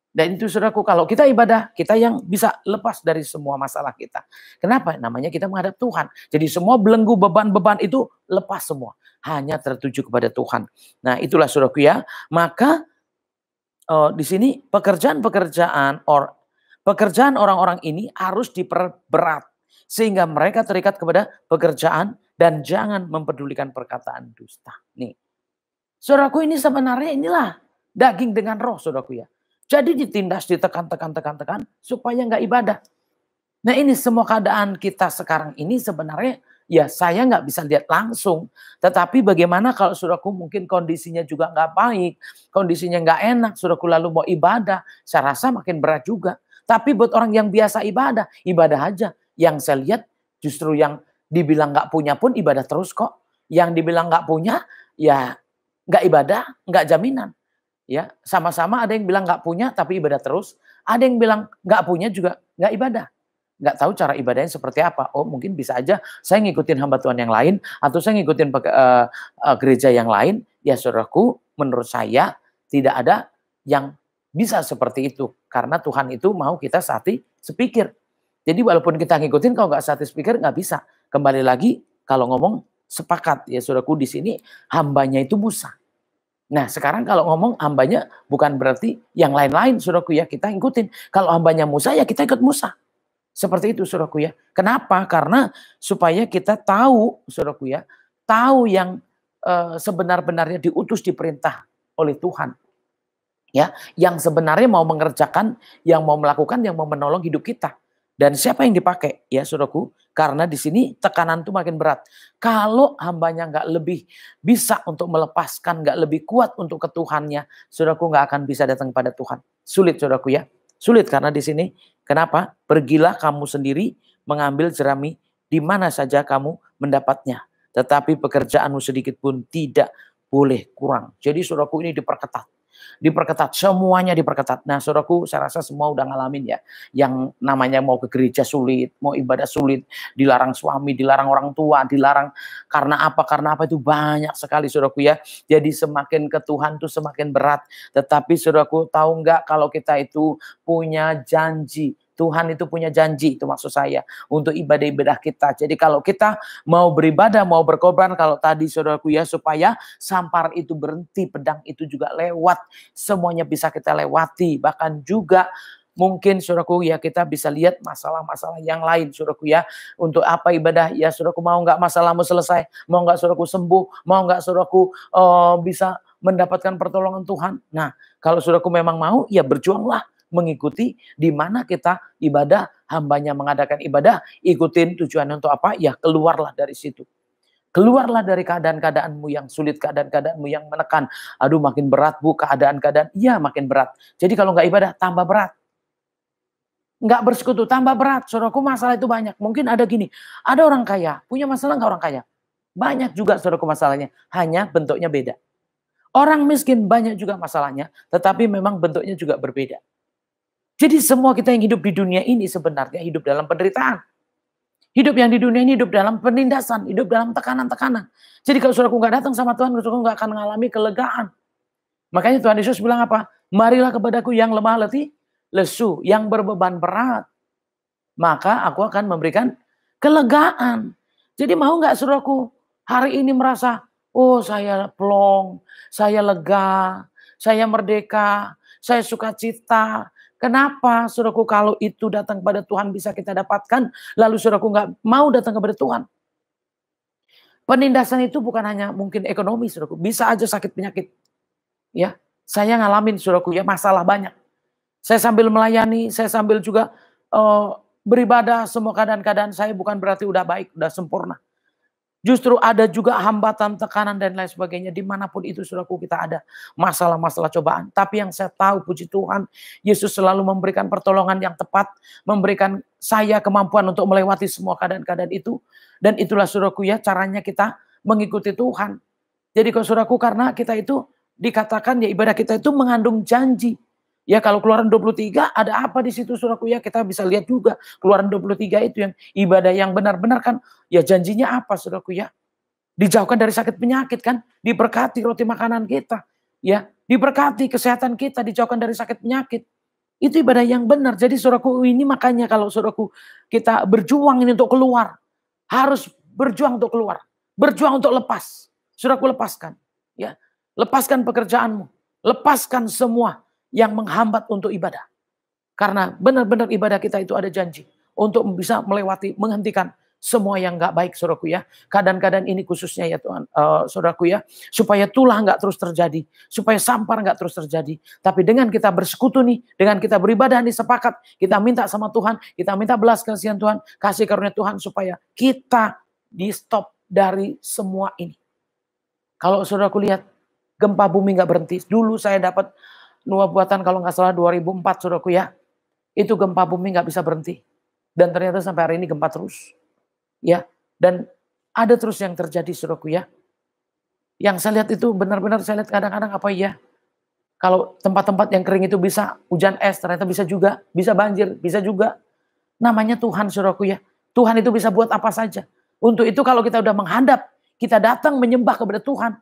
Dan itu saudaraku, kalau kita ibadah, kita yang bisa lepas dari semua masalah kita. Kenapa? Namanya kita menghadap Tuhan. Jadi semua belenggu beban-beban itu lepas semua. Hanya tertuju kepada Tuhan. Nah itulah saudaraku ya. Maka di sini pekerjaan orang-orang ini harus diperberat sehingga mereka terikat kepada pekerjaan dan jangan mempedulikan perkataan dusta. Nih, saudaraku ini sebenarnya inilah daging dengan roh, saudaraku ya. Jadi ditindas, ditekan supaya nggak ibadah. Nah ini semua keadaan kita sekarang ini sebenarnya ya saya nggak bisa lihat langsung. Tetapi bagaimana kalau saudaraku mungkin kondisinya juga nggak baik. Kondisinya nggak enak. Saudaraku lalu mau ibadah. Saya rasa makin berat juga. Tapi buat orang yang biasa ibadah aja. Yang saya lihat justru yang dibilang nggak punya pun ibadah terus kok. Yang dibilang nggak punya ya nggak ibadah, nggak jaminan. Ya sama-sama ada yang bilang nggak punya tapi ibadah terus. Ada yang bilang nggak punya juga nggak ibadah. Nggak tahu cara ibadahnya seperti apa. Oh mungkin bisa aja saya ngikutin hamba Tuhan yang lain atau saya ngikutin gereja yang lain. Ya saudaraku, menurut saya tidak ada yang bisa seperti itu. Karena Tuhan itu mau kita sati sepikir. Jadi walaupun kita ngikutin kalau nggak sati sepikir nggak bisa. Kembali lagi kalau ngomong sepakat ya saudaraku, di sini hambanya itu Musa. Nah sekarang kalau ngomong hambanya bukan berarti yang lain-lain saudaraku ya kita ikutin. Kalau hambanya Musa ya kita ikut Musa. Seperti itu saudaraku ya. Kenapa? Karena supaya kita tahu saudaraku ya, tahu yang sebenar-benarnya diutus diperintah oleh Tuhan. Ya, yang sebenarnya mau mengerjakan, yang mau melakukan, yang mau menolong hidup kita. Dan siapa yang dipakai? Ya saudaraku, karena di sini tekanan itu makin berat. Kalau hambanya nggak lebih bisa untuk melepaskan, nggak lebih kuat untuk ke Tuhannya, saudaraku nggak akan bisa datang pada Tuhan. Sulit saudaraku ya. Sulit karena di sini, kenapa? Pergilah kamu sendiri mengambil jerami di mana saja kamu mendapatnya. Tetapi pekerjaanmu sedikit pun tidak boleh kurang. Jadi saudaraku ini diperketat. Diperketat, semuanya diperketat. Nah saudaraku saya rasa semua udah ngalamin ya. Yang namanya mau ke gereja sulit, mau ibadah sulit, dilarang suami, dilarang orang tua, dilarang karena apa itu banyak sekali saudaraku ya. Jadi semakin ke Tuhan tuh semakin berat. Tetapi saudaraku tahu nggak kalau kita itu punya janji. Tuhan itu punya janji, itu maksud saya, untuk ibadah-ibadah kita. Jadi kalau kita mau beribadah, mau berkorban, kalau tadi saudaraku ya, supaya sampar itu berhenti, pedang itu juga lewat, semuanya bisa kita lewati. Bahkan juga mungkin saudaraku ya kita bisa lihat masalah-masalah yang lain saudaraku ya. Untuk apa ibadah? Ya saudaraku mau nggak masalahmu selesai? Mau nggak saudaraku sembuh? Mau nggak saudaraku bisa mendapatkan pertolongan Tuhan. Nah, kalau saudaraku memang mau, ya berjuanglah mengikuti di mana kita ibadah, hambanya mengadakan ibadah, ikutin tujuannya untuk apa? Ya keluarlah dari situ. Keluarlah dari keadaan-keadaanmu yang sulit, keadaan-keadaanmu yang menekan. Aduh makin berat Bu keadaan-keadaan. Iya makin berat. Jadi kalau nggak ibadah tambah berat. Nggak bersekutu tambah berat. Saudaraku masalah itu banyak. Mungkin ada gini, ada orang kaya, punya masalah nggak orang kaya? Banyak juga saudaraku masalahnya, hanya bentuknya beda. Orang miskin banyak juga masalahnya, tetapi memang bentuknya juga berbeda. Jadi semua kita yang hidup di dunia ini sebenarnya hidup dalam penderitaan. Hidup yang di dunia ini hidup dalam penindasan, hidup dalam tekanan-tekanan. Jadi kalau saudaraku nggak datang sama Tuhan, saudaraku nggak akan mengalami kelegaan. Makanya Tuhan Yesus bilang apa? Marilah kepadaku yang lemah letih, lesu, yang berbeban berat. Maka aku akan memberikan kelegaan. Jadi mau nggak saudaraku hari ini merasa, oh saya plong, saya lega, saya merdeka, saya sukacita. Kenapa saudaraku kalau itu datang kepada Tuhan bisa kita dapatkan, lalu saudaraku nggak mau datang kepada Tuhan? Penindasan itu bukan hanya mungkin ekonomi saudaraku, bisa aja sakit penyakit. Ya, saya ngalamin saudaraku ya masalah banyak. Saya sambil melayani, saya sambil juga beribadah, semua keadaan-keadaan saya bukan berarti udah baik, udah sempurna. Justru ada juga hambatan, tekanan, dan lain sebagainya. Dimanapun itu saudaraku kita ada masalah-masalah cobaan. Tapi yang saya tahu puji Tuhan, Yesus selalu memberikan pertolongan yang tepat. Memberikan saya kemampuan untuk melewati semua keadaan-keadaan itu. Dan itulah saudaraku ya caranya kita mengikuti Tuhan. Jadi kalau saudaraku karena kita itu dikatakan ya ibadah kita itu mengandung janji. Ya kalau Keluaran 23 ada apa di situ saudaraku ya kita bisa lihat juga. Keluaran 23 itu yang ibadah yang benar-benar kan ya janjinya apa saudaraku ya. Dijauhkan dari sakit penyakit kan. Diberkati roti makanan kita. Ya diberkati kesehatan kita. Dijauhkan dari sakit penyakit. Itu ibadah yang benar. Jadi saudaraku ini makanya kalau saudaraku kita berjuang ini untuk keluar. Harus berjuang untuk keluar. Berjuang untuk lepas. Saudaraku lepaskan. Ya lepaskan pekerjaanmu. Lepaskan semua yang menghambat untuk ibadah. Karena benar-benar ibadah kita itu ada janji. Untuk bisa melewati, menghentikan semua yang gak baik saudaraku ya. Keadaan-keadaan ini khususnya ya Tuhan, saudaraku ya. Supaya tulah gak terus terjadi. Supaya sampar gak terus terjadi. Tapi dengan kita bersekutu nih, dengan kita beribadah nih sepakat. Kita minta sama Tuhan, kita minta belas kasihan Tuhan. Kasih karunia Tuhan supaya kita di stop dari semua ini. Kalau saudaraku lihat, gempa bumi gak berhenti. Dulu saya dapat nubuatan kalau nggak salah 2004 saudaraku ya. Itu gempa bumi nggak bisa berhenti. Dan ternyata sampai hari ini gempa terus. Ya, dan ada terus yang terjadi saudaraku ya. Yang saya lihat itu benar-benar saya lihat kadang-kadang apa ya. Kalau tempat-tempat yang kering itu bisa hujan es, ternyata bisa juga. Bisa banjir, bisa juga. Namanya Tuhan saudaraku ya. Tuhan itu bisa buat apa saja. Untuk itu kalau kita udah menghadap, kita datang menyembah kepada Tuhan.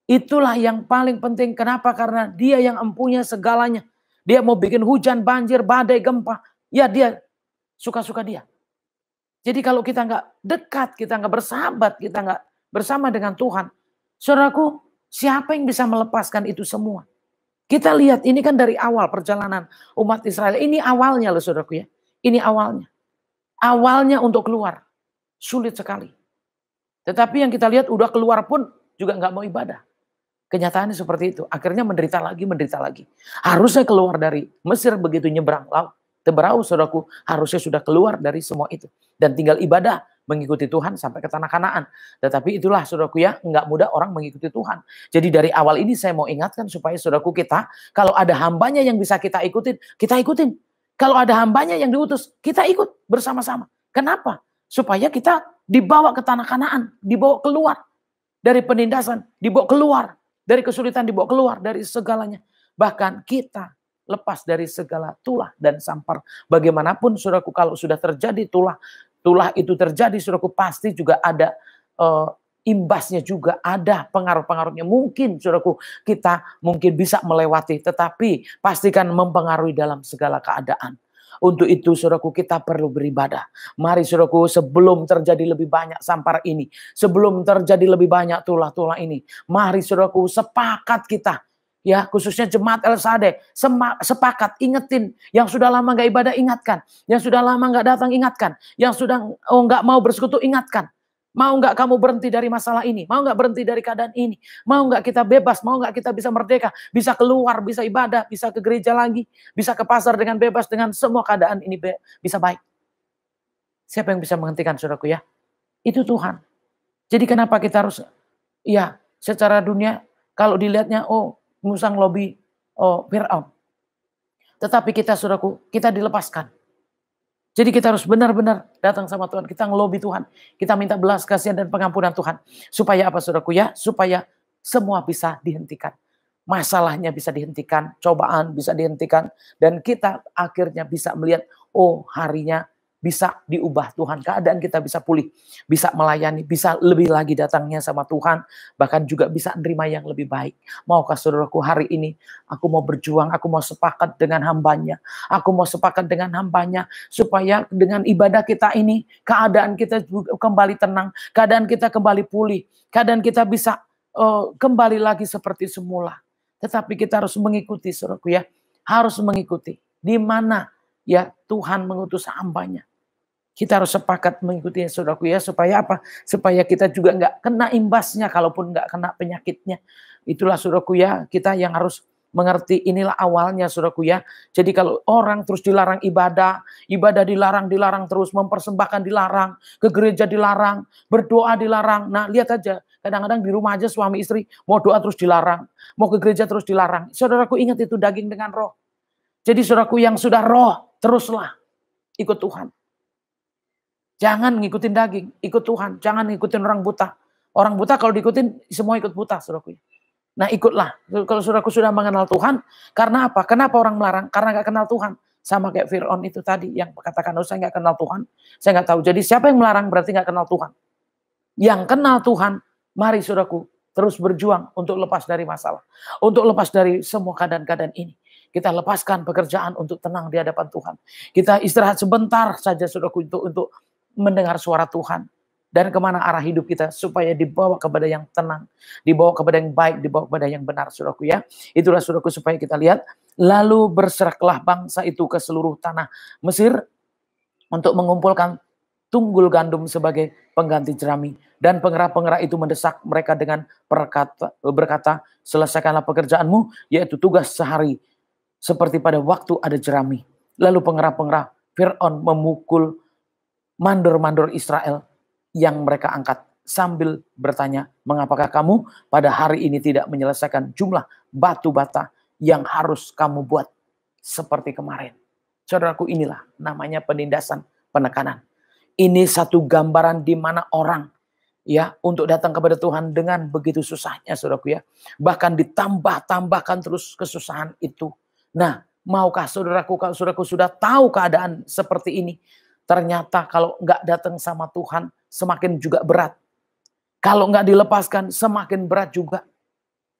Itulah yang paling penting. Kenapa? Karena dia yang empunya segalanya. Dia mau bikin hujan, banjir, badai, gempa. Ya dia suka-suka dia. Jadi kalau kita nggak dekat, kita nggak bersahabat, kita nggak bersama dengan Tuhan. Saudaraku, siapa yang bisa melepaskan itu semua? Kita lihat ini kan dari awal perjalanan umat Israel. Ini awalnya loh saudaraku ya. Ini awalnya. Awalnya untuk keluar. Sulit sekali. Tetapi yang kita lihat udah keluar pun juga nggak mau ibadah. Kenyataannya seperti itu. Akhirnya menderita lagi, menderita lagi. Harusnya keluar dari Mesir begitu nyebrang laut. Teberau saudaraku, harusnya sudah keluar dari semua itu. Dan tinggal ibadah mengikuti Tuhan sampai ke tanah Kanaan. Tetapi itulah saudaraku ya, nggak mudah orang mengikuti Tuhan. Jadi dari awal ini saya mau ingatkan supaya saudaraku kita, kalau ada hambanya yang bisa kita ikutin, kita ikutin. Kalau ada hambanya yang diutus, kita ikut bersama-sama. Kenapa? Supaya kita dibawa ke tanah Kanaan, dibawa keluar dari penindasan, dibawa keluar dari kesulitan, dibawa keluar dari segalanya. Bahkan kita lepas dari segala tulah dan sampar. Bagaimanapun saudaraku kalau sudah terjadi tulah itu terjadi saudaraku pasti juga ada imbasnya juga, ada pengaruh-pengaruhnya. Mungkin saudaraku kita mungkin bisa melewati, tetapi pastikan mempengaruhi dalam segala keadaan. Untuk itu saudaraku kita perlu beribadah. Mari saudaraku sebelum terjadi lebih banyak sampar ini. Sebelum terjadi lebih banyak tulah-tulah ini. Mari saudaraku sepakat kita. Ya khususnya jemaat El Shaddai. Sepakat ingetin. Yang sudah lama gak ibadah ingatkan. Yang sudah lama gak datang ingatkan. Yang sudah gak mau bersekutu ingatkan. Mau nggak kamu berhenti dari masalah ini? Mau nggak berhenti dari keadaan ini? Mau nggak kita bebas? Mau nggak kita bisa merdeka? Bisa keluar, bisa ibadah, bisa ke gereja lagi, bisa ke pasar dengan bebas, dengan semua keadaan ini bisa baik. Siapa yang bisa menghentikan, saudaraku ya? Itu Tuhan. Jadi kenapa kita harus, ya secara dunia kalau dilihatnya, oh Musa ngelobi Fir'aun. Tetapi kita, saudaraku, kita dilepaskan. Jadi kita harus benar-benar datang sama Tuhan. Kita ngelobi Tuhan. Kita minta belas kasihan dan pengampunan Tuhan. Supaya apa, saudaraku ya? Supaya semua bisa dihentikan. Masalahnya bisa dihentikan. Cobaan bisa dihentikan. Dan kita akhirnya bisa melihat, oh harinya bisa diubah Tuhan. Keadaan kita bisa pulih. Bisa melayani. Bisa lebih lagi datangnya sama Tuhan. Bahkan juga bisa nerima yang lebih baik. Maukah saudaraku hari ini aku mau berjuang. Aku mau sepakat dengan hambanya. Aku mau sepakat dengan hambanya. Supaya dengan ibadah kita ini. Keadaan kita kembali tenang. Keadaan kita kembali pulih. Keadaan kita bisa kembali lagi seperti semula. Tetapi kita harus mengikuti saudaraku ya. Harus mengikuti. Di mana ya Tuhan mengutus hambanya. Kita harus sepakat mengikutinya saudaraku ya. Supaya apa? Supaya kita juga nggak kena imbasnya. Kalaupun nggak kena penyakitnya. Itulah saudaraku ya. Kita yang harus mengerti inilah awalnya saudaraku ya. Jadi kalau orang terus dilarang ibadah. Ibadah dilarang terus. Mempersembahkan dilarang. Ke gereja dilarang. Berdoa dilarang. Nah lihat aja. Kadang-kadang di rumah aja suami istri. Mau doa terus dilarang. Mau ke gereja terus dilarang. Saudaraku ingat itu daging dengan roh. Jadi saudaraku yang sudah roh. Teruslah ikut Tuhan. Jangan ngikutin daging, ikut Tuhan. Jangan ngikutin orang buta. Orang buta kalau diikutin, semua ikut buta, saudaraku. Nah ikutlah. Kalau saudaraku sudah mengenal Tuhan, karena apa? Kenapa orang melarang? Karena gak kenal Tuhan. Sama kayak Fir'aun itu tadi, yang katakan, oh saya gak kenal Tuhan, saya gak tahu. Jadi siapa yang melarang berarti gak kenal Tuhan. Yang kenal Tuhan, mari saudaraku, terus berjuang untuk lepas dari masalah. Untuk lepas dari semua keadaan-keadaan ini. Kita lepaskan pekerjaan untuk tenang di hadapan Tuhan. Kita istirahat sebentar saja saudaraku untuk mendengar suara Tuhan. Dan kemana arah hidup kita supaya dibawa kepada yang tenang. Dibawa kepada yang baik, dibawa kepada yang benar saudaraku ya. Itulah saudaraku supaya kita lihat. Lalu berseraklah bangsa itu ke seluruh tanah Mesir untuk mengumpulkan tunggul gandum sebagai pengganti jerami. Dan pengerah-pengerah itu mendesak mereka dengan berkata, selesaikanlah pekerjaanmu, yaitu tugas sehari. Seperti pada waktu ada jerami. Lalu pengerah-pengerah Fir'aun memukul mandor-mandor Israel yang mereka angkat sambil bertanya, mengapakah kamu pada hari ini tidak menyelesaikan jumlah batu bata yang harus kamu buat seperti kemarin. Saudaraku, inilah namanya penindasan, penekanan. Ini satu gambaran di mana orang ya untuk datang kepada Tuhan dengan begitu susahnya saudaraku ya. Bahkan ditambah-tambahkan terus kesusahan itu. Nah, maukah saudaraku, kalau saudaraku sudah tahu keadaan seperti ini, ternyata kalau nggak datang sama Tuhan, semakin juga berat. Kalau nggak dilepaskan, semakin berat juga.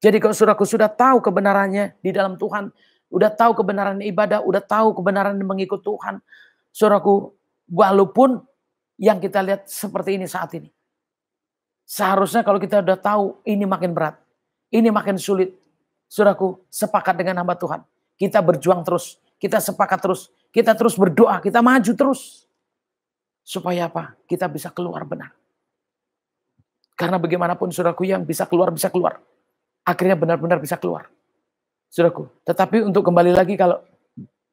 Jadi kalau saudaraku sudah tahu kebenarannya di dalam Tuhan, udah tahu kebenaran ibadah, udah tahu kebenaran mengikut Tuhan, saudaraku, walaupun yang kita lihat seperti ini saat ini, seharusnya kalau kita udah tahu ini makin berat, ini makin sulit, saudaraku, sepakat dengan hamba Tuhan. Kita berjuang terus, kita sepakat terus, kita terus berdoa, kita maju terus. Supaya apa? Kita bisa keluar benar. Karena bagaimanapun saudaraku yang bisa keluar, akhirnya benar-benar bisa keluar. Saudaraku, tetapi untuk kembali lagi kalau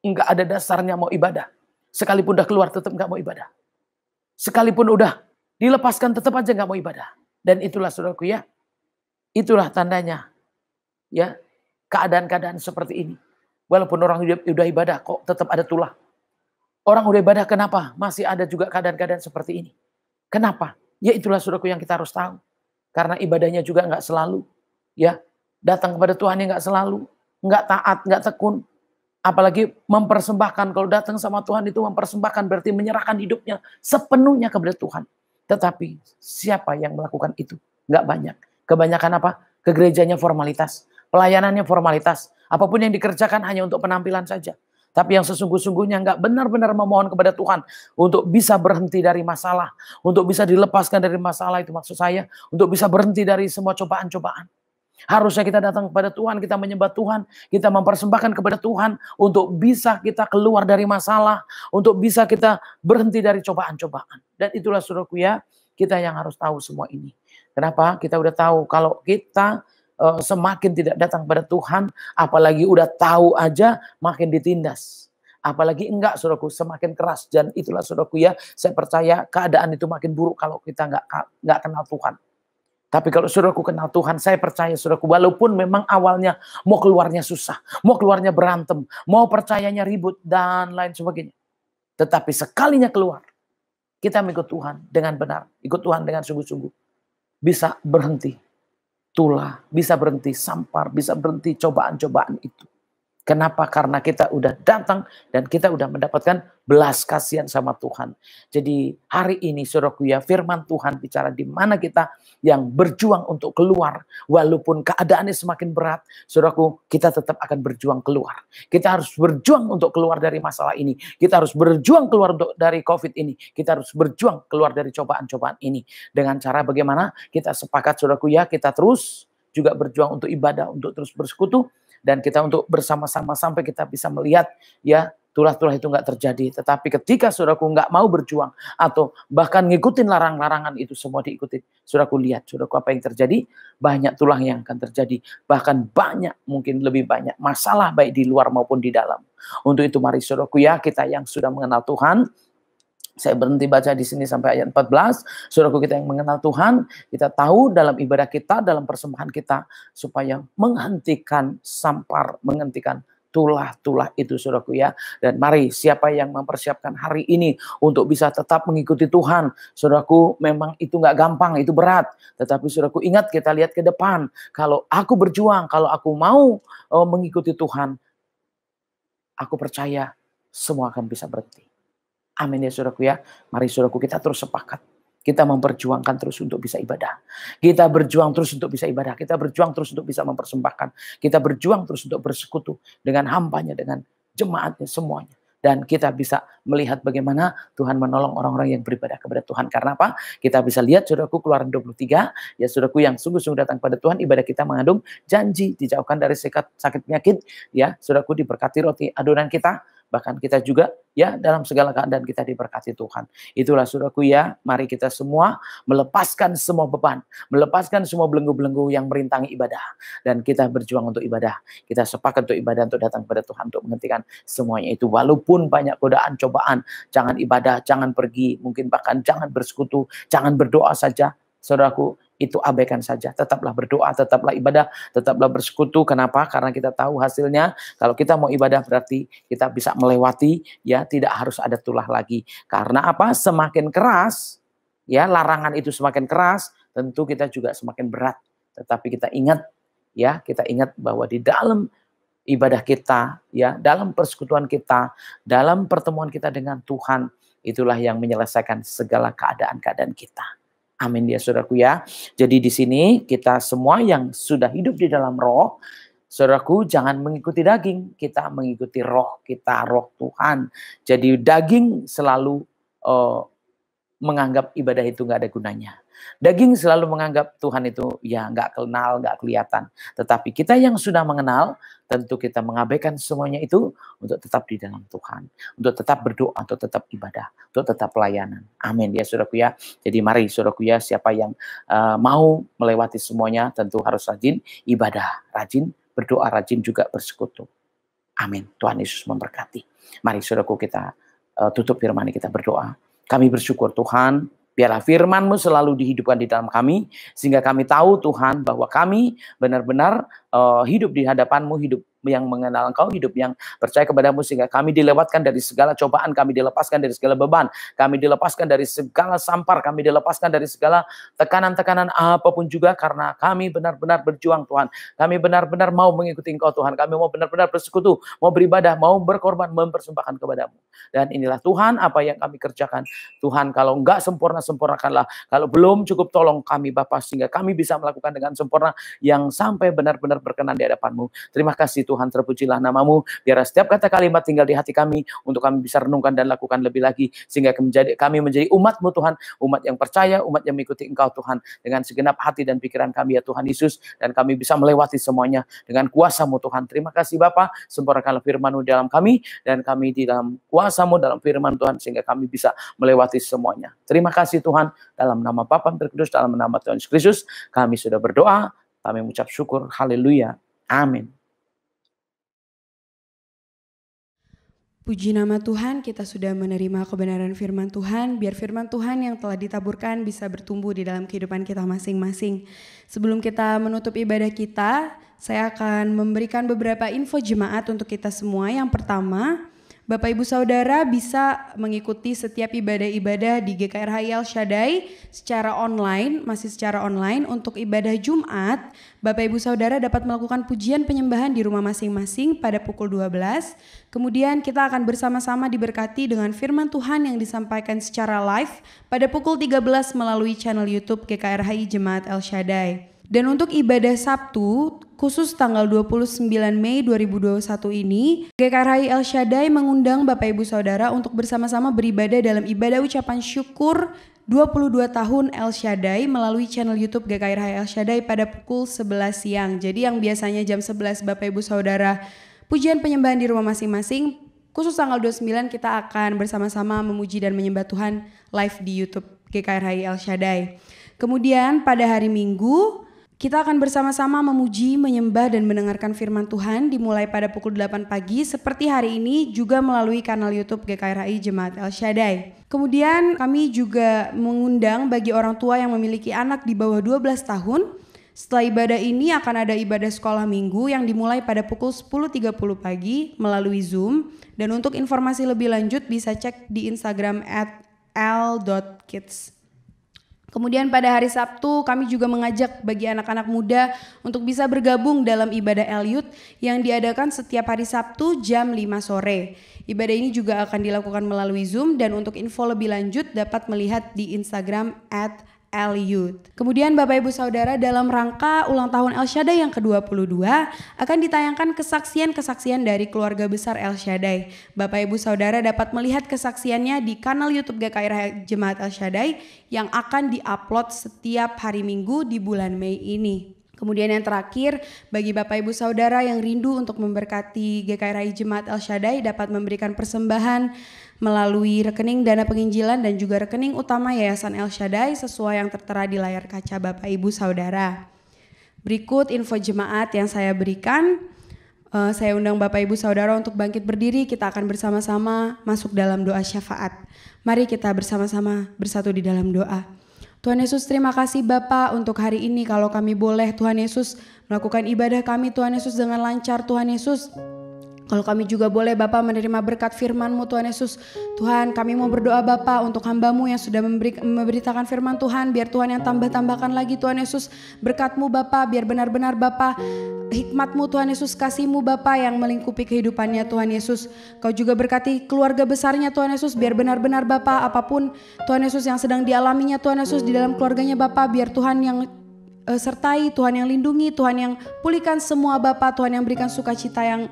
enggak ada dasarnya mau ibadah. Sekalipun udah keluar tetap enggak mau ibadah. Sekalipun udah dilepaskan tetap aja enggak mau ibadah. Dan itulah saudaraku ya, itulah tandanya. Ya, keadaan-keadaan seperti ini. Walaupun orang udah ibadah kok tetap ada tulah. Orang udah ibadah kenapa? Masih ada juga keadaan-keadaan seperti ini. Kenapa? Ya itulah saudaraku yang kita harus tahu. Karena ibadahnya juga enggak selalu. Ya, datang kepada Tuhan yang enggak selalu. Enggak taat, enggak tekun. Apalagi mempersembahkan. Kalau datang sama Tuhan itu mempersembahkan berarti menyerahkan hidupnya sepenuhnya kepada Tuhan. Tetapi siapa yang melakukan itu? Enggak banyak. Kebanyakan apa? Ke gerejanya formalitas. Pelayanannya formalitas. Apapun yang dikerjakan hanya untuk penampilan saja. Tapi yang sesungguh-sungguhnya enggak benar-benar memohon kepada Tuhan untuk bisa berhenti dari masalah, untuk bisa dilepaskan dari masalah, itu maksud saya, untuk bisa berhenti dari semua cobaan-cobaan. Harusnya kita datang kepada Tuhan, kita menyembah Tuhan, kita mempersembahkan kepada Tuhan untuk bisa kita keluar dari masalah, untuk bisa kita berhenti dari cobaan-cobaan. Dan itulah saudaraku ya, Kita yang harus tahu semua ini. Kenapa? Kita udah tahu kalau kita semakin tidak datang pada Tuhan, apalagi udah tahu aja makin ditindas. Apalagi enggak, saudaraku, semakin keras. Dan itulah, saudaraku ya, saya percaya keadaan itu makin buruk kalau kita enggak kenal Tuhan. Tapi kalau saudaraku kenal Tuhan, saya percaya saudaraku, walaupun memang awalnya mau keluarnya susah, mau keluarnya berantem, mau percayanya ribut, dan lain sebagainya. Tetapi sekalinya keluar, kita mengikut Tuhan dengan benar, ikut Tuhan dengan sungguh-sungguh, bisa berhenti tulah, bisa berhenti sampar, bisa berhenti cobaan-cobaan itu. Kenapa? Karena kita udah datang dan kita udah mendapatkan belas kasihan sama Tuhan. Jadi hari ini saudaraku ya, firman Tuhan bicara di mana kita yang berjuang untuk keluar. Walaupun keadaannya semakin berat, saudaraku, kita tetap akan berjuang keluar. Kita harus berjuang untuk keluar dari masalah ini. Kita harus berjuang keluar dari COVID ini. Kita harus berjuang keluar dari cobaan-cobaan ini. Dengan cara bagaimana? Kita sepakat saudaraku ya, kita terus juga berjuang untuk ibadah, untuk terus bersekutu. Dan kita untuk bersama-sama sampai kita bisa melihat ya tulah-tulah itu nggak terjadi. Tetapi ketika saudaraku nggak mau berjuang atau bahkan ngikutin larangan-larangan itu semua diikutin, saudaraku lihat saudaraku apa yang terjadi, banyak tulah yang akan terjadi, bahkan banyak, mungkin lebih banyak masalah baik di luar maupun di dalam. Untuk itu mari saudaraku ya, kita yang sudah mengenal Tuhan, saya berhenti baca di sini sampai ayat 14. Saudaraku, kita yang mengenal Tuhan, kita tahu dalam ibadah kita, dalam persembahan kita, supaya menghentikan sampar, menghentikan tulah-tulah itu saudaraku ya. Dan mari siapa yang mempersiapkan hari ini untuk bisa tetap mengikuti Tuhan. Saudaraku, memang itu nggak gampang, itu berat. Tetapi saudaraku ingat, kita lihat ke depan. Kalau aku berjuang, kalau aku mau mengikuti Tuhan, aku percaya semua akan bisa berhenti. Amin ya saudaraku ya. Mari saudaraku kita terus sepakat. Kita memperjuangkan terus untuk bisa ibadah. Kita berjuang terus untuk bisa ibadah. Kita berjuang terus untuk bisa mempersembahkan. Kita berjuang terus untuk bersekutu dengan hambanya, dengan jemaatnya semuanya. Dan kita bisa melihat bagaimana Tuhan menolong orang-orang yang beribadah kepada Tuhan. Karena apa? Kita bisa lihat saudaraku Keluaran 23. Ya saudaraku yang sungguh-sungguh datang pada Tuhan. Ibadah kita mengandung janji. Dijauhkan dari sakit penyakit. Ya saudaraku diberkati roti adonan kita. Bahkan kita juga ya dalam segala keadaan kita diberkati Tuhan. Itulah saudaraku ya, mari kita semua melepaskan semua beban, melepaskan semua belenggu-belenggu yang merintangi ibadah. Dan kita berjuang untuk ibadah. Kita sepakat untuk ibadah, untuk datang kepada Tuhan, untuk menghentikan semuanya itu. Walaupun banyak godaan, cobaan, jangan ibadah, jangan pergi, mungkin bahkan jangan bersekutu, jangan berdoa saja. Saudaraku, itu abaikan saja. Tetaplah berdoa, tetaplah ibadah, tetaplah bersekutu. Kenapa? Karena kita tahu hasilnya. Kalau kita mau ibadah berarti kita bisa melewati, ya tidak harus ada tulah lagi. Karena apa? Semakin keras, ya larangan itu semakin keras, tentu kita juga semakin berat. Tetapi kita ingat, ya kita ingat bahwa di dalam ibadah kita, ya dalam persekutuan kita, dalam pertemuan kita dengan Tuhan, itulah yang menyelesaikan segala keadaan-keadaan kita. Amin ya saudaraku ya. Jadi di sini kita semua yang sudah hidup di dalam roh, saudaraku jangan mengikuti daging, kita mengikuti roh kita, roh Tuhan. Jadi daging selalu menganggap ibadah itu nggak ada gunanya. Daging selalu menganggap Tuhan itu ya nggak kenal, nggak kelihatan. Tetapi kita yang sudah mengenal, tentu kita mengabaikan semuanya itu untuk tetap di dalam Tuhan. Untuk tetap berdoa, untuk tetap ibadah, untuk tetap pelayanan. Amin ya saudaraku ya. Jadi mari saudaraku ya, siapa yang mau melewati semuanya tentu harus rajin ibadah, rajin berdoa, rajin juga bersekutu. Amin. Tuhan Yesus memberkati. Mari saudaraku kita tutup firman ini, kita berdoa. Kami bersyukur Tuhan, biarlah firman-Mu selalu dihidupkan di dalam kami, sehingga kami tahu Tuhan bahwa kami benar-benar hidup di hadapan-Mu, hidup yang mengenal Engkau, hidup yang percaya kepada-Mu, sehingga kami dilewatkan dari segala cobaan, kami dilepaskan dari segala beban, kami dilepaskan dari segala sampar, kami dilepaskan dari segala tekanan-tekanan apapun juga, karena kami benar-benar berjuang Tuhan. Kami benar-benar mau mengikuti Engkau Tuhan, kami mau benar-benar bersekutu, mau beribadah, mau berkorban, mempersembahkan kepada-Mu. Dan inilah Tuhan apa yang kami kerjakan. Tuhan, kalau enggak sempurna, sempurnakanlah. Kalau belum cukup, tolong kami Bapa, sehingga kami bisa melakukan dengan sempurna yang sampai benar-benar benar-benar berkenan di hadapan-Mu. Terima kasih Tuhan, terpujilah nama-Mu. Biar setiap kata kalimat tinggal di hati kami untuk kami bisa renungkan dan lakukan lebih lagi, sehingga kami menjadi umat-Mu Tuhan, umat yang percaya, umat yang mengikuti Engkau Tuhan, dengan segenap hati dan pikiran kami ya Tuhan Yesus, dan kami bisa melewati semuanya dengan kuasa-Mu Tuhan. Terima kasih Bapa, sempurnakanlah firman-Mu dalam kami, dan kami di dalam kuasa-Mu dalam firman Tuhan, sehingga kami bisa melewati semuanya. Terima kasih Tuhan, dalam nama Bapa terkudus, dalam nama Tuhan Yesus Kristus, kami sudah berdoa, kami mengucap syukur, haleluya, amin. Puji nama Tuhan, kita sudah menerima kebenaran firman Tuhan. Biar firman Tuhan yang telah ditaburkan bisa bertumbuh di dalam kehidupan kita masing-masing. Sebelum kita menutup ibadah kita, saya akan memberikan beberapa info jemaat untuk kita semua. Yang pertama, Bapak Ibu Saudara bisa mengikuti setiap ibadah-ibadah di GKRHI El Shaddai secara online, masih secara online. Untuk ibadah Jumat, Bapak Ibu Saudara dapat melakukan pujian penyembahan di rumah masing-masing pada pukul 12. Kemudian kita akan bersama-sama diberkati dengan firman Tuhan yang disampaikan secara live pada pukul 13 melalui channel YouTube GKRHI Jemaat El Shaddai. Dan untuk ibadah Sabtu, khusus tanggal 29 Mei 2021 ini, GKRHI El Shaddai mengundang Bapak Ibu Saudara untuk bersama-sama beribadah dalam ibadah ucapan syukur 22 tahun El Shaddai melalui channel YouTube GKRHI El Shaddai pada pukul 11 siang. Jadi yang biasanya jam 11 Bapak Ibu Saudara pujian penyembahan di rumah masing-masing, khusus tanggal 29 kita akan bersama-sama memuji dan menyembah Tuhan live di YouTube GKRHI El Shaddai. Kemudian pada hari Minggu, kita akan bersama-sama memuji, menyembah, dan mendengarkan firman Tuhan dimulai pada pukul 8 pagi seperti hari ini juga melalui kanal YouTube GKRHI Jemaat El Shaddai. Kemudian kami juga mengundang bagi orang tua yang memiliki anak di bawah 12 tahun. Setelah ibadah ini akan ada ibadah sekolah minggu yang dimulai pada pukul 10.30 pagi melalui Zoom. Dan untuk informasi lebih lanjut bisa cek di Instagram @l.kids. Kemudian pada hari Sabtu kami juga mengajak bagi anak-anak muda untuk bisa bergabung dalam ibadah El-Youth yang diadakan setiap hari Sabtu jam 5 sore. Ibadah ini juga akan dilakukan melalui Zoom dan untuk info lebih lanjut dapat melihat di Instagram @El-Youth. Kemudian Bapak Ibu Saudara, dalam rangka ulang tahun El Shaddai yang ke-22 akan ditayangkan kesaksian-kesaksian dari keluarga besar El Shaddai. Bapak Ibu Saudara dapat melihat kesaksiannya di kanal YouTube GKRHI Jemaat El Shaddai yang akan diupload setiap hari Minggu di bulan Mei ini. Kemudian yang terakhir, bagi Bapak Ibu Saudara yang rindu untuk memberkati GKRHI Jemaat El Shaddai dapat memberikan persembahan melalui rekening dana penginjilan dan juga rekening utama Yayasan El Shaddai sesuai yang tertera di layar kaca Bapak Ibu Saudara. Berikut info jemaat yang saya berikan. Saya undang Bapak Ibu Saudara untuk bangkit berdiri, kita akan bersama-sama masuk dalam doa syafaat. Mari kita bersama-sama bersatu di dalam doa. Tuhan Yesus, terima kasih Bapa untuk hari ini, kalau kami boleh Tuhan Yesus melakukan ibadah kami Tuhan Yesus dengan lancar Tuhan Yesus. Kalau kami juga boleh Bapa menerima berkat firman-Mu Tuhan Yesus. Tuhan, kami mau berdoa Bapa untuk hamba-Mu yang sudah memberitakan firman Tuhan. Biar Tuhan yang tambah-tambahkan lagi Tuhan Yesus berkat-Mu Bapa. Biar benar-benar Bapa hikmat-Mu Tuhan Yesus, kasih-Mu Bapa yang melingkupi kehidupannya Tuhan Yesus. Kau juga berkati keluarga besarnya Tuhan Yesus. Biar benar-benar Bapa apapun Tuhan Yesus yang sedang dialaminya Tuhan Yesus di dalam keluarganya Bapa. Biar Tuhan yang sertai, Tuhan yang lindungi, Tuhan yang pulihkan semua Bapa. Tuhan yang berikan sukacita yang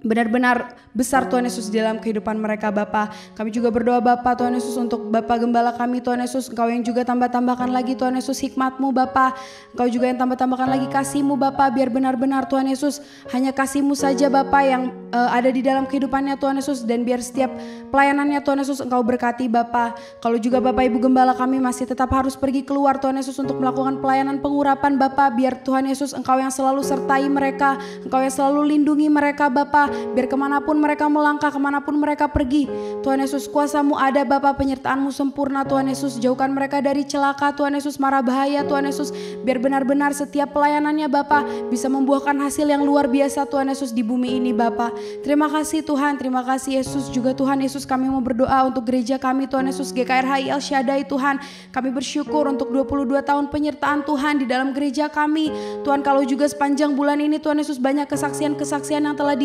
benar-benar besar Tuhan Yesus di dalam kehidupan mereka Bapa. Kami juga berdoa Bapa Tuhan Yesus untuk Bapa Gembala kami Tuhan Yesus. Engkau yang juga tambah-tambahkan lagi Tuhan Yesus hikmat-Mu Bapa. Engkau juga yang tambah-tambahkan lagi kasih-Mu Bapa. Biar benar-benar Tuhan Yesus hanya kasih-Mu saja Bapa yang ada di dalam kehidupannya Tuhan Yesus. Dan biar setiap pelayanannya Tuhan Yesus Engkau berkati Bapa. Kalau juga Bapak Ibu Gembala kami masih tetap harus pergi keluar Tuhan Yesus untuk melakukan pelayanan pengurapan Bapa. Biar Tuhan Yesus Engkau yang selalu sertai mereka. Engkau yang selalu lindungi mereka Bapa. Biar kemanapun mereka melangkah, kemanapun mereka pergi, Tuhan Yesus kuasa-Mu ada Bapa, penyertaan-Mu sempurna Tuhan Yesus. Jauhkan mereka dari celaka Tuhan Yesus, mara bahaya Tuhan Yesus. Biar benar-benar setiap pelayanannya Bapa bisa membuahkan hasil yang luar biasa Tuhan Yesus di bumi ini Bapa. Terima kasih Tuhan, terima kasih Yesus. Juga Tuhan Yesus kami mau berdoa untuk gereja kami Tuhan Yesus GKRHI El Shaddai Tuhan. Kami bersyukur untuk 22 tahun penyertaan Tuhan di dalam gereja kami Tuhan. Kalau juga sepanjang bulan ini Tuhan Yesus banyak kesaksian-kesaksian yang telah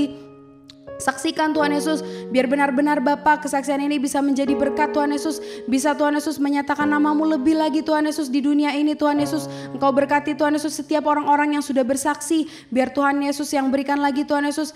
Saksikan Tuhan Yesus, biar benar-benar Bapa kesaksian ini bisa menjadi berkat Tuhan Yesus. Bisa Tuhan Yesus menyatakan nama-Mu lebih lagi Tuhan Yesus di dunia ini Tuhan Yesus. Engkau berkati Tuhan Yesus setiap orang-orang yang sudah bersaksi. Biar Tuhan Yesus yang berikan lagi Tuhan Yesus,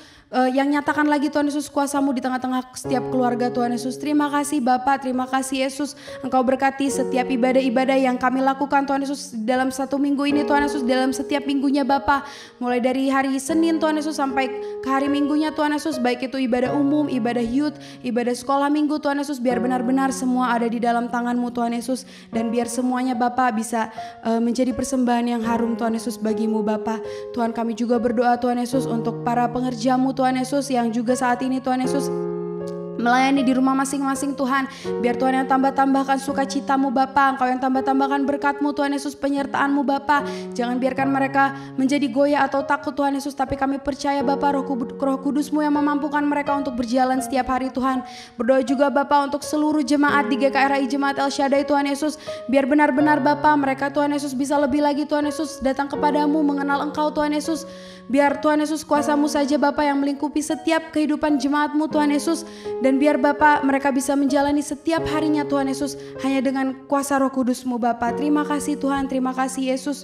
yang nyatakan lagi Tuhan Yesus kuasa-Mu di tengah-tengah setiap keluarga Tuhan Yesus. Terima kasih Bapa, terima kasih Yesus. Engkau berkati setiap ibadah-ibadah yang kami lakukan Tuhan Yesus dalam satu minggu ini Tuhan Yesus. Dalam setiap minggunya Bapa, mulai dari hari Senin Tuhan Yesus sampai ke hari Minggunya Tuhan Yesus. Baik itu ibadah umum, ibadah youth, ibadah sekolah minggu Tuhan Yesus, biar benar-benar semua ada di dalam tangan-Mu Tuhan Yesus, dan biar semuanya Bapa bisa menjadi persembahan yang harum Tuhan Yesus bagi-Mu Bapa. Tuhan, kami juga berdoa Tuhan Yesus untuk para pengerja-Mu Tuhan Yesus yang juga saat ini Tuhan Yesus melayani di rumah masing-masing Tuhan. Biar Tuhan yang tambah-tambahkan sukacita-Mu Bapa, Engkau yang tambah-tambahkan berkat-Mu Tuhan Yesus, penyertaan-Mu Bapa. Jangan biarkan mereka menjadi goyah atau takut Tuhan Yesus, tapi kami percaya Bapa Roh Kudus-Mu yang memampukan mereka untuk berjalan setiap hari Tuhan. Berdoa juga Bapa untuk seluruh jemaat di GKRHI Jemaat El Shaddai Tuhan Yesus. Biar benar-benar Bapa mereka Tuhan Yesus bisa lebih lagi Tuhan Yesus datang kepadamu, mengenal Engkau Tuhan Yesus. Biar Tuhan Yesus kuasa-Mu saja Bapa yang melingkupi setiap kehidupan jemaat-Mu Tuhan Yesus. Dan biar Bapa mereka bisa menjalani setiap harinya Tuhan Yesus hanya dengan kuasa Roh Kudus-Mu Bapa. Terima kasih Tuhan, terima kasih Yesus.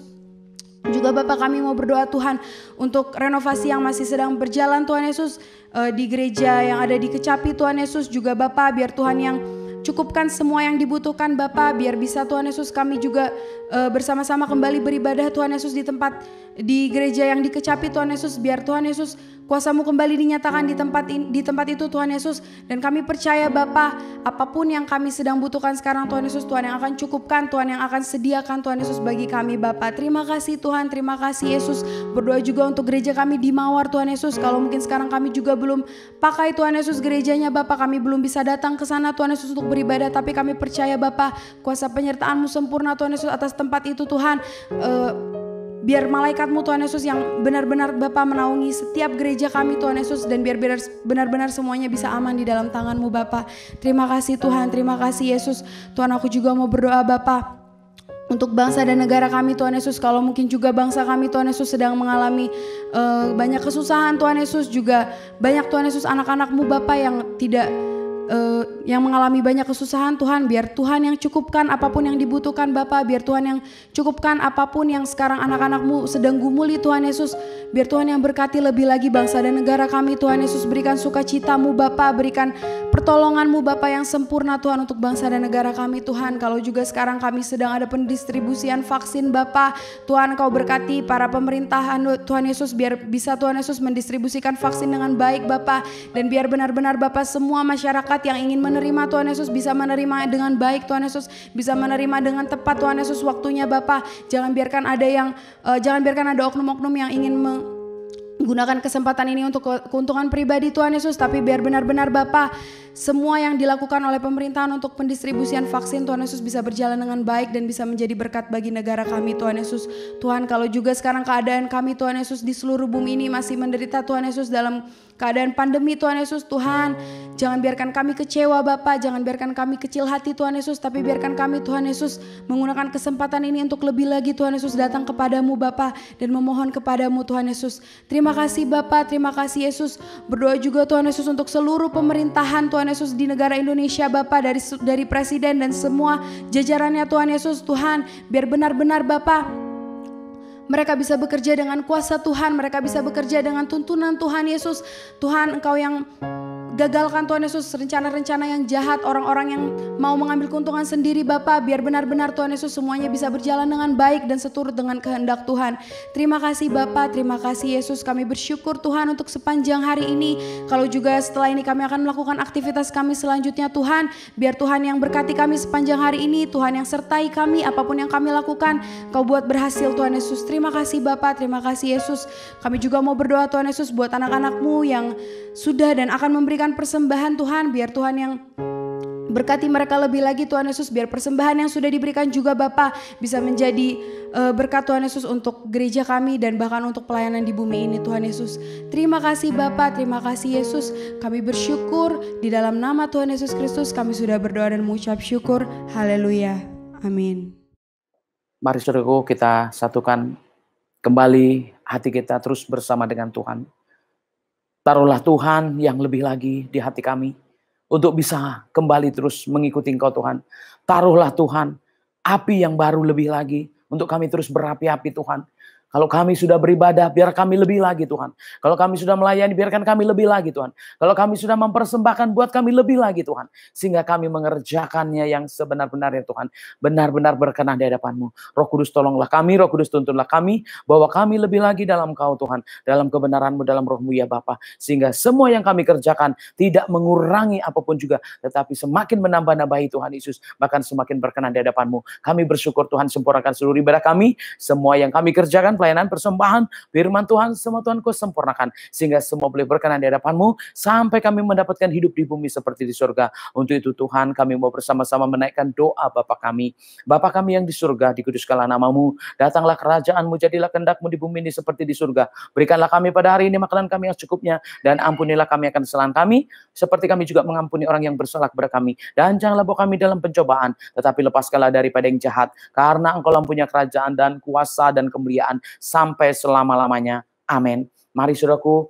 Juga Bapak kami mau berdoa Tuhan untuk renovasi yang masih sedang berjalan Tuhan Yesus di gereja yang ada di Kecapi Tuhan Yesus. Juga Bapak biar Tuhan yang cukupkan semua yang dibutuhkan Bapak, biar bisa Tuhan Yesus kami juga bersama-sama kembali beribadah Tuhan Yesus di gereja yang di Kecapi Tuhan Yesus. Biar Tuhan Yesus kuasa-Mu kembali dinyatakan di tempat itu Tuhan Yesus. Dan kami percaya Bapa, apapun yang kami sedang butuhkan sekarang Tuhan Yesus, Tuhan yang akan cukupkan, Tuhan yang akan sediakan Tuhan Yesus bagi kami Bapa. Terima kasih Tuhan, terima kasih Yesus. Berdoa juga untuk gereja kami di Mawar Tuhan Yesus. Kalau mungkin sekarang kami juga belum pakai Tuhan Yesus gerejanya Bapa, kami belum bisa datang ke sana Tuhan Yesus untuk beribadah, tapi kami percaya Bapa, kuasa penyertaan-Mu sempurna Tuhan Yesus atas tempat itu Tuhan. Biar malaikat-Mu Tuhan Yesus yang benar-benar Bapa menaungi setiap gereja kami Tuhan Yesus, dan biar benar-benar semuanya bisa aman di dalam tangan-Mu Bapa. Terima kasih Tuhan, terima kasih Yesus. Tuhan, aku juga mau berdoa Bapa untuk bangsa dan negara kami Tuhan Yesus. Kalau mungkin juga bangsa kami Tuhan Yesus sedang mengalami banyak kesusahan Tuhan Yesus, juga banyak Tuhan Yesus anak-anak-Mu Bapa yang yang mengalami banyak kesusahan Tuhan. Biar Tuhan yang cukupkan apapun yang dibutuhkan Bapa. Biar Tuhan yang cukupkan apapun yang sekarang anak-anak-Mu sedang gumuli Tuhan Yesus. Biar Tuhan yang berkati lebih lagi bangsa dan negara kami Tuhan Yesus. Berikan sukacita-Mu Bapa, berikan pertolongan-Mu Bapa yang sempurna Tuhan untuk bangsa dan negara kami Tuhan. Kalau juga sekarang kami sedang ada pendistribusian vaksin Bapa, Tuhan Kau berkati para pemerintahan Tuhan Yesus, biar bisa Tuhan Yesus mendistribusikan vaksin dengan baik Bapa. Dan biar benar-benar Bapa semua masyarakat yang ingin menerima Tuhan Yesus bisa menerima dengan baik Tuhan Yesus, bisa menerima dengan tepat Tuhan Yesus waktunya Bapa. Jangan biarkan ada oknum-oknum yang ingin menggunakan kesempatan ini untuk keuntungan pribadi Tuhan Yesus, tapi biar benar-benar Bapa semua yang dilakukan oleh pemerintahan untuk pendistribusian vaksin Tuhan Yesus bisa berjalan dengan baik dan bisa menjadi berkat bagi negara kami Tuhan Yesus. Tuhan, kalau juga sekarang keadaan kami Tuhan Yesus di seluruh bumi ini masih menderita Tuhan Yesus dalam keadaan pandemi Tuhan Yesus, Tuhan jangan biarkan kami kecewa Bapa, jangan biarkan kami kecil hati Tuhan Yesus, tapi biarkan kami Tuhan Yesus menggunakan kesempatan ini untuk lebih lagi Tuhan Yesus datang kepadamu Bapa dan memohon kepadamu Tuhan Yesus. Terima kasih Bapa, terima kasih Yesus. Berdoa juga Tuhan Yesus untuk seluruh pemerintahan Tuhan Yesus di negara Indonesia Bapa, dari presiden dan semua jajarannya Tuhan Yesus. Tuhan biar benar-benar Bapa mereka bisa bekerja dengan kuasa Tuhan, mereka bisa bekerja dengan tuntunan Tuhan Yesus. Tuhan Engkau yang gagalkan Tuhan Yesus rencana-rencana yang jahat, orang-orang yang mau mengambil keuntungan sendiri Bapa. Biar benar-benar Tuhan Yesus semuanya bisa berjalan dengan baik dan seturut dengan kehendak Tuhan. Terima kasih Bapa, terima kasih Yesus. Kami bersyukur Tuhan untuk sepanjang hari ini. Kalau juga setelah ini kami akan melakukan aktivitas kami selanjutnya Tuhan. Biar Tuhan yang berkati kami sepanjang hari ini, Tuhan yang sertai kami apapun yang kami lakukan, Kau buat berhasil Tuhan Yesus. Terima kasih Bapa, terima kasih Yesus. Kami juga mau berdoa Tuhan Yesus buat anak-anak-Mu yang sudah dan akan memberikan persembahan Tuhan. Biar Tuhan yang berkati mereka lebih lagi Tuhan Yesus. Biar persembahan yang sudah diberikan juga Bapa bisa menjadi berkat Tuhan Yesus untuk gereja kami dan bahkan untuk pelayanan di bumi ini Tuhan Yesus. Terima kasih Bapa, terima kasih Yesus. Kami bersyukur di dalam nama Tuhan Yesus Kristus kami sudah berdoa dan mengucap syukur. Haleluya, amin. Mari saudaraku kita satukan kembali hati kita terus bersama dengan Tuhan. Taruhlah Tuhan yang lebih lagi di hati kami untuk bisa kembali terus mengikuti Engkau Tuhan. Taruhlah Tuhan api yang baru lebih lagi untuk kami terus berapi-api Tuhan. Kalau kami sudah beribadah, biar kami lebih lagi Tuhan. Kalau kami sudah melayani, biarkan kami lebih lagi Tuhan. Kalau kami sudah mempersembahkan, buat kami lebih lagi Tuhan. Sehingga kami mengerjakannya yang sebenar-benarnya Tuhan. Benar-benar berkenan di hadapan-Mu. Roh Kudus tolonglah kami, Roh Kudus tuntunlah kami, bahwa kami lebih lagi dalam Kau Tuhan. Dalam kebenaran-Mu, dalam Roh-Mu ya Bapa. Sehingga semua yang kami kerjakan tidak mengurangi apapun juga, tetapi semakin menambah-nambahi Tuhan Yesus. Bahkan semakin berkenan di hadapan-Mu. Kami bersyukur Tuhan, sempurnakan seluruh ibadah kami. Semua yang kami kerjakan, pelayanan, persembahan, firman Tuhan, semua Tuhan Kau sempurnakan. Sehingga semua boleh berkenan di hadapan-Mu, sampai kami mendapatkan hidup di bumi seperti di surga. Untuk itu Tuhan, kami mau bersama-sama menaikkan doa Bapa kami. Bapa kami yang di surga, dikuduskanlah nama-Mu. Datanglah kerajaan-Mu, jadilah kehendak-Mu di bumi ini seperti di surga. Berikanlah kami pada hari ini makanan kami yang secukupnya, dan ampunilah kami akan kesalahan kami, seperti kami juga mengampuni orang yang bersalah kepada kami. Dan janganlah bawa kami dalam pencobaan, tetapi lepaskanlah daripada yang jahat. Karena Engkau lah punya kerajaan dan kuasa dan kemuliaan sampai selama-lamanya. Amin. Mari saudaraku,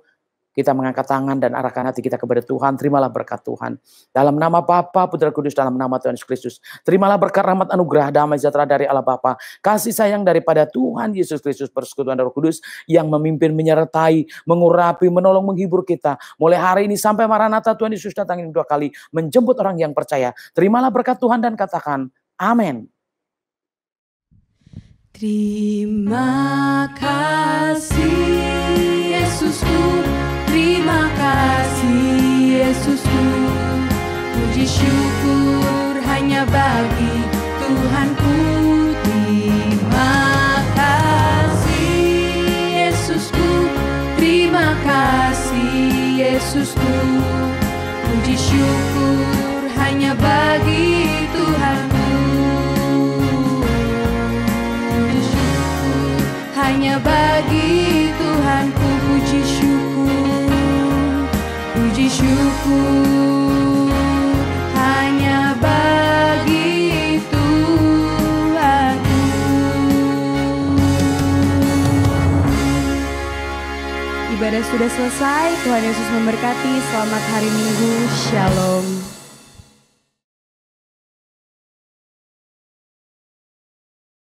kita mengangkat tangan dan arahkan hati kita kepada Tuhan. Terimalah berkat Tuhan. Dalam nama Bapa, Putra Kudus, dalam nama Tuhan Yesus Kristus. Terimalah berkat, rahmat, anugerah, damai sejahtera dari Allah Bapa. Kasih sayang daripada Tuhan Yesus Kristus, persekutuan Roh Kudus yang memimpin, menyertai, mengurapi, menolong, menghibur kita. Mulai hari ini sampai Maranatha, Tuhan Yesus datang ini 2 kali. Menjemput orang yang percaya. Terimalah berkat Tuhan dan katakan, amin. Terima kasih Yesusku, terima kasih Yesusku. Puji syukur hanya bagi Tuhanku. Terima kasih Yesusku, terima kasih Yesusku. Puji syukur hanya bagi Tuhanku. Hanya bagi Tuhanku puji syukur, hanya bagi Tuhanku. Ibadah sudah selesai, Tuhan Yesus memberkati. Selamat hari Minggu, Shalom.